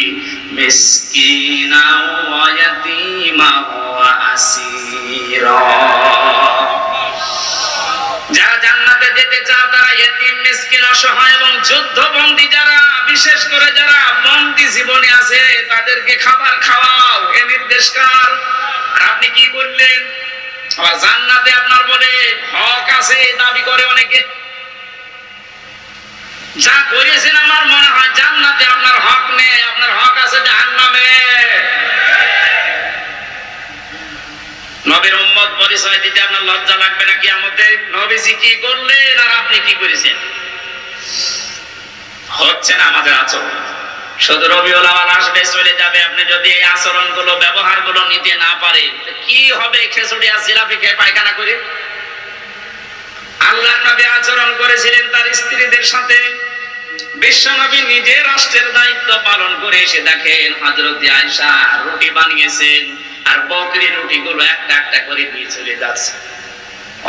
মিসকিনা ওয়া ইয়াতীমা ওয়া আসীরা। যারা জান্নাতে যেতে চাও তারা ইয়েতিম, মিসকিন, অসহায় এবং যুদ্ধবন্দী যারা, বিশেষ করে যারা বন্দী জীবনে আছে তাদেরকে খাবার খাওয়াও, এ নির্দেশ কার? আর আপনি কি করলেন? আবার জান্নাতে আপনার বলে হক আছে দাবি করে অনেকে। যা করেছেন আমার মনে হয় জান্নাতে আপনার হক নেই, আপনার হক আছে জাহান্নামে। নবীর উম্মত পরিচয় দিতে আপনার লজ্জা লাগবে না কিয়ামতে? নবীজি কি করলেন আর আপনি কি করেছেন? হচ্ছে না আমাদের আচরণ। শুধু রবিউল আউয়াল আসবে চলে যাবে, আপনি যদি এই আচরণগুলো ব্যবহারগুলো নিতে না পারেন কি হবে? খিচুড়ি আর জিলাপি খেয়ে পায়খানা করে। আল্লাহর নবী আচরণ করেছিলেন তার স্ত্রীদের সাথে। বিশ্ব নবী নিজে রাষ্ট্রের দায়িত্ব পালন করে এসে দেখেন হযরত আয়েশা রুটি বানিয়েছেন আর বকরি রুটিগুলো একটা একটা করে দিয়ে চলে যাচ্ছে।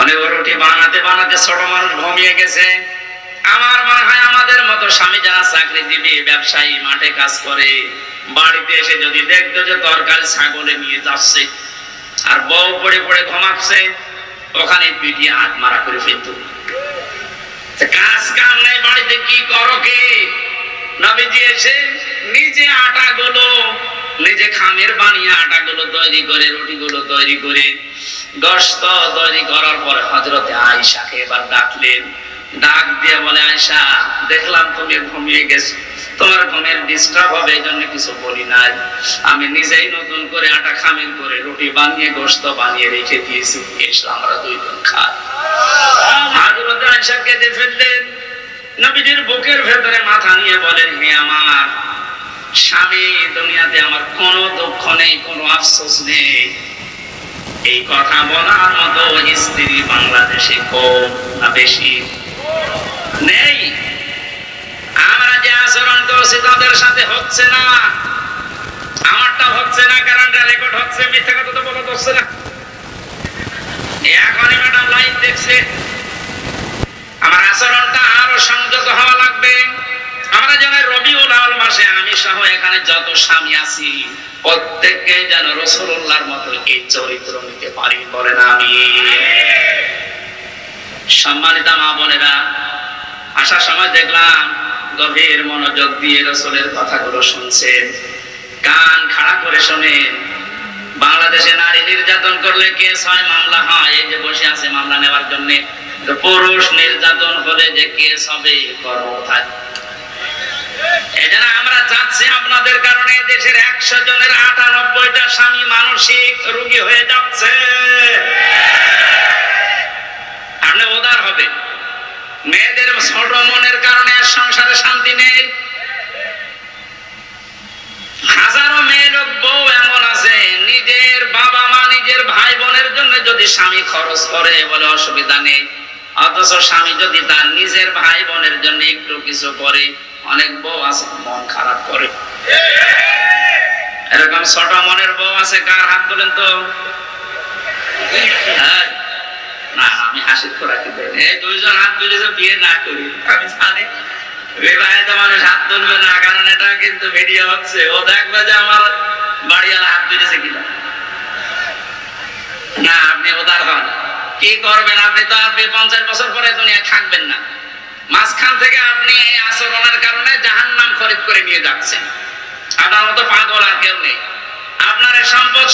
অনেক রুটি বানাতে বানাতে ছোট মানুষ ঘুমিয়ে গেছে। আমার মনে হয় আমাদের মতো স্বামী যারা চাকরিজীবী ব্যবসায়ী মাঠে কাজ করে বাড়িতে এসে যদি দেখতো যে তরকারি ছাগলে নিয়ে যাচ্ছে আর বউ পড়ে পড়ে ঘুমাচ্ছে, ওখানে পিটিয়ে হাত মারা করে ফেলতো। কাজ কাম নাই বাড়িতে, কি করো কি? নবীজি এসে নিজে আটাগুলো নিজে খামের বানিয়ে আটাগুলো তৈরি করে রুটিগুলো তৈরি করে গোশত তৈরি করার পরে হযরত আয়েশাকে এবার ডাকলেন। ডাক দিয়ে বলে, আয়েশা দেখলাম তুমি ঘুমিয়ে গেছো, তোমার ঘুমের ডিস্টার্ব হবে এই জন্য কিছু বলি নাই। আমি নিজেই নতুন করে আটা খামির করে রুটি বানিয়ে গোশত বানিয়ে রেখে দিয়েছি, এসে আমরা দুইজন খাই। হযরত আয়েশা কেঁদে ফেললেন। নবীজির বুকের ভেতরে মাথা নিয়ে বলেন, হে আমার স্বামী, দুনিয়াতে আমার কোনো দুঃখ নেই, কোনো আফসোস নেই। এই কথা বলার মতো স্ত্রী বাংলাদেশে কম না বেশি? নেই। আমরা যে আচরণ করছি তাদের সাথে হচ্ছে না। আমারটা হচ্ছে না, কারণ রেকর্ড হচ্ছে, মিথ্যা কথা তো বলা হচ্ছে না। এখনই ম্যাডাম লাইভ দেখছে। আমার আচরণটা আরো সংযত হওয়া লাগবে। আমরা যেন রবিউল আউয়াল মাসে আমি সহ এখানে যত স্বামী আছি প্রত্যেককে যেন রাসূলুল্লাহর মতো এই চরিত্র নিতে পারি, বলেন আমিন। সম্মানিত মা বোনেরা, আসার সময় দেখলাম গভীর মনোযোগ দিয়ে রাসূলের কথাগুলো শুনছেন, কান খাড়া করে শোনেন। বাংলাদেশে নারী নির্যাতন করলে কেস হয়, মামলা হয়। এই যে বসে আছে মামলা নেওয়ার জন্য। পুরুষ নির্যাতন হলে যে কেস হবে কর্ম কোথায়? এজন্য আমরা যাচ্ছি আপনাদের কারণে দেশের 100 জনের 98টা স্বামী মানসিক রোগী হয়ে যাচ্ছে। আপনি উদার হবেন। মেয়েদের ছোট মনের কারণে সংসারে শান্তি নেই। হাজারো মেয়ে লোক বউ এমন আছে নিজের বাবা মা নিজের ভাই বোনের জন্য যদি স্বামী খরচ করে বলে অসুবিধা নেই, অথচ স্বামী যদি তার নিজের ভাই বোনের জন্য একটু কিছু করে, অনেক বউ আছে মন খারাপ করে। এরকম ছোট মনের বউ আছে, কার হাত তোলেন তো? না, আমি হাসি খোরাকি দেই। এই দুইজন হাত তুলেছে বিয়ে না করি, আমি জানি বিবাহিত মানুষ হাত তুলবে না, কারণ এটা কিন্তু ভিডিও হচ্ছে। ও দেখবে যে আমার বাড়িওয়ালা হাত তুলেছে কিনা। না, আপনি উদার হন। কি করবেন? আপনি তো 50 বছর পরে দুনিয়ায় থাকবেন না। মাঝখান থেকে আপনি এই আচরণের কারণে জাহান্নাম খরিদ করে নিয়ে যাচ্ছেন। আপনার মতো পাগল আর কেউ নেই। আপনার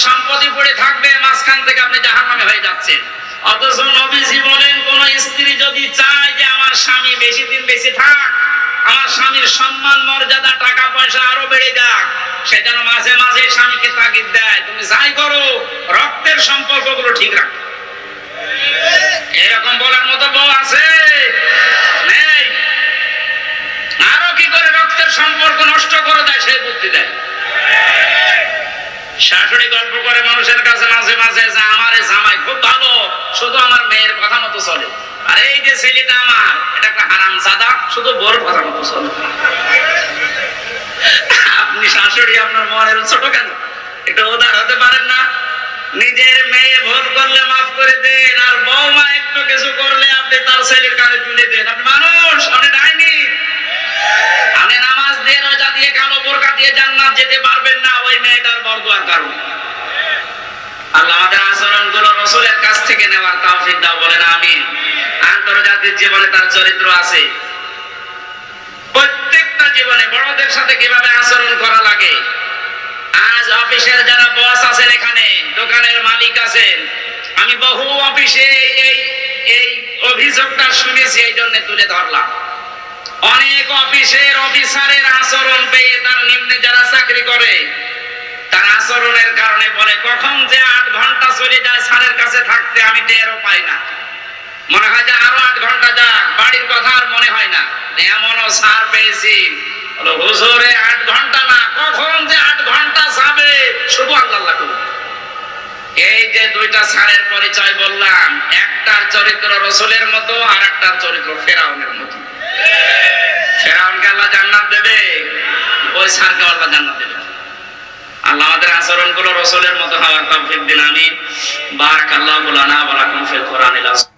সম্পত্তি পড়ে থাকবে, মাঝখান থেকে আপনি জাহান্নামে হয়ে যাচ্ছেন। অথচ নবীজি বলেন, কোন স্ত্রী যদি চায় যে আমার স্বামী বেশি দিন বেঁচে থাক, আমার স্বামীর সম্মান মর্যাদা টাকা পয়সা আরো বেড়ে যাক, সে যেন মাঝে মাঝে স্বামীকে তাগিদ দেয়, তুমি যাই করো রক্তের সম্পর্কগুলো ঠিক রাখো। এরকম বলার মতো বউ আছে? নেই। আরো কি করে রক্তের সম্পর্ক নষ্ট করে দেয় সেই বুদ্ধি দেয়। শাশুড়ি গল্প করে মানুষের কাছে মাঝে মাঝে যে আমার এই জামাই খুব ভালো, শুধু আমার মেয়ের কথা মতো চলে, আর এই যে ছেলেটা আমার এটা একটা হারামজাদা, শুধু বউর কথা মতো চলে। আপনি শাশুড়ি, আপনার মনের ছোট কেন? একটু উদার হতে পারেন না? নিজের মেয়ে ভুল করলে মাফ করে দেন, আর বৌমা একটু কিছু করলে আপনি তার ছেলের কানে তুলে দেন। আপনি মানুষ, আপনি ডাইনি। আপনি নামাজ দিয়ে রোজা দিয়ে কালো বোরকা দিয়ে জান্নাত যেতে পারবেন না ওই মেয়েটার বরদোয়ার কারণে। আল্লাহ আমাদের আচরণগুলো রাসূলের কাছ থেকে নেওয়ার তৌফিক দাও, বলেন আমিন। আন্তর্জাতিক জীবনে তার চরিত্র আছে। প্রত্যেকটা জীবনে বড়দের সাথে কিভাবে আচরণ করা লাগে, আজ অফিসের যারা বস আছেন, এখানে দোকানের মালিক আছেন, আমি বহু অফিসে এই এই অভিযোগটা শুনেছি, এই জন্য তুলে ধরলাম। অনেক অফিসের অফিসারের আচরণ পেয়ে তার নিম্নে যারা চাকরি করে তার আচরণের কারণে বলে কখন যে 8 ঘন্টা চলে যায় স্যারের কাছে থাকতে আমি টেরও পাই না, মনে হয় যে আরো 8 ঘন্টা যাক, বাড়ির কথা আর মনে হয় না। এমনও স্যার পেয়েছি বলো হুজুরে 8 ঘন্টা না, কখন যে 8 ঘন্টা যাবে শুধু আল্লাহ করুন। এই যে দুইটা স্যারের পরিচয় বললাম, একটার চরিত্র রাসূলের মতো আর একটার চরিত্র ফেরাউনের মতো। ফেরাউনকে আল্লাহ জান্নাত দেবে, ওই স্যারকে আল্লাহ জান্নাত দেবে। আল্লাহ আমাদের আচরণগুলো রাসূলের মতো হওয়ার তৌফিক দিন, আমিন। বারাকাল্লাহু লানা ওয়া লাকুম ফিল কোরআনিল আযীম।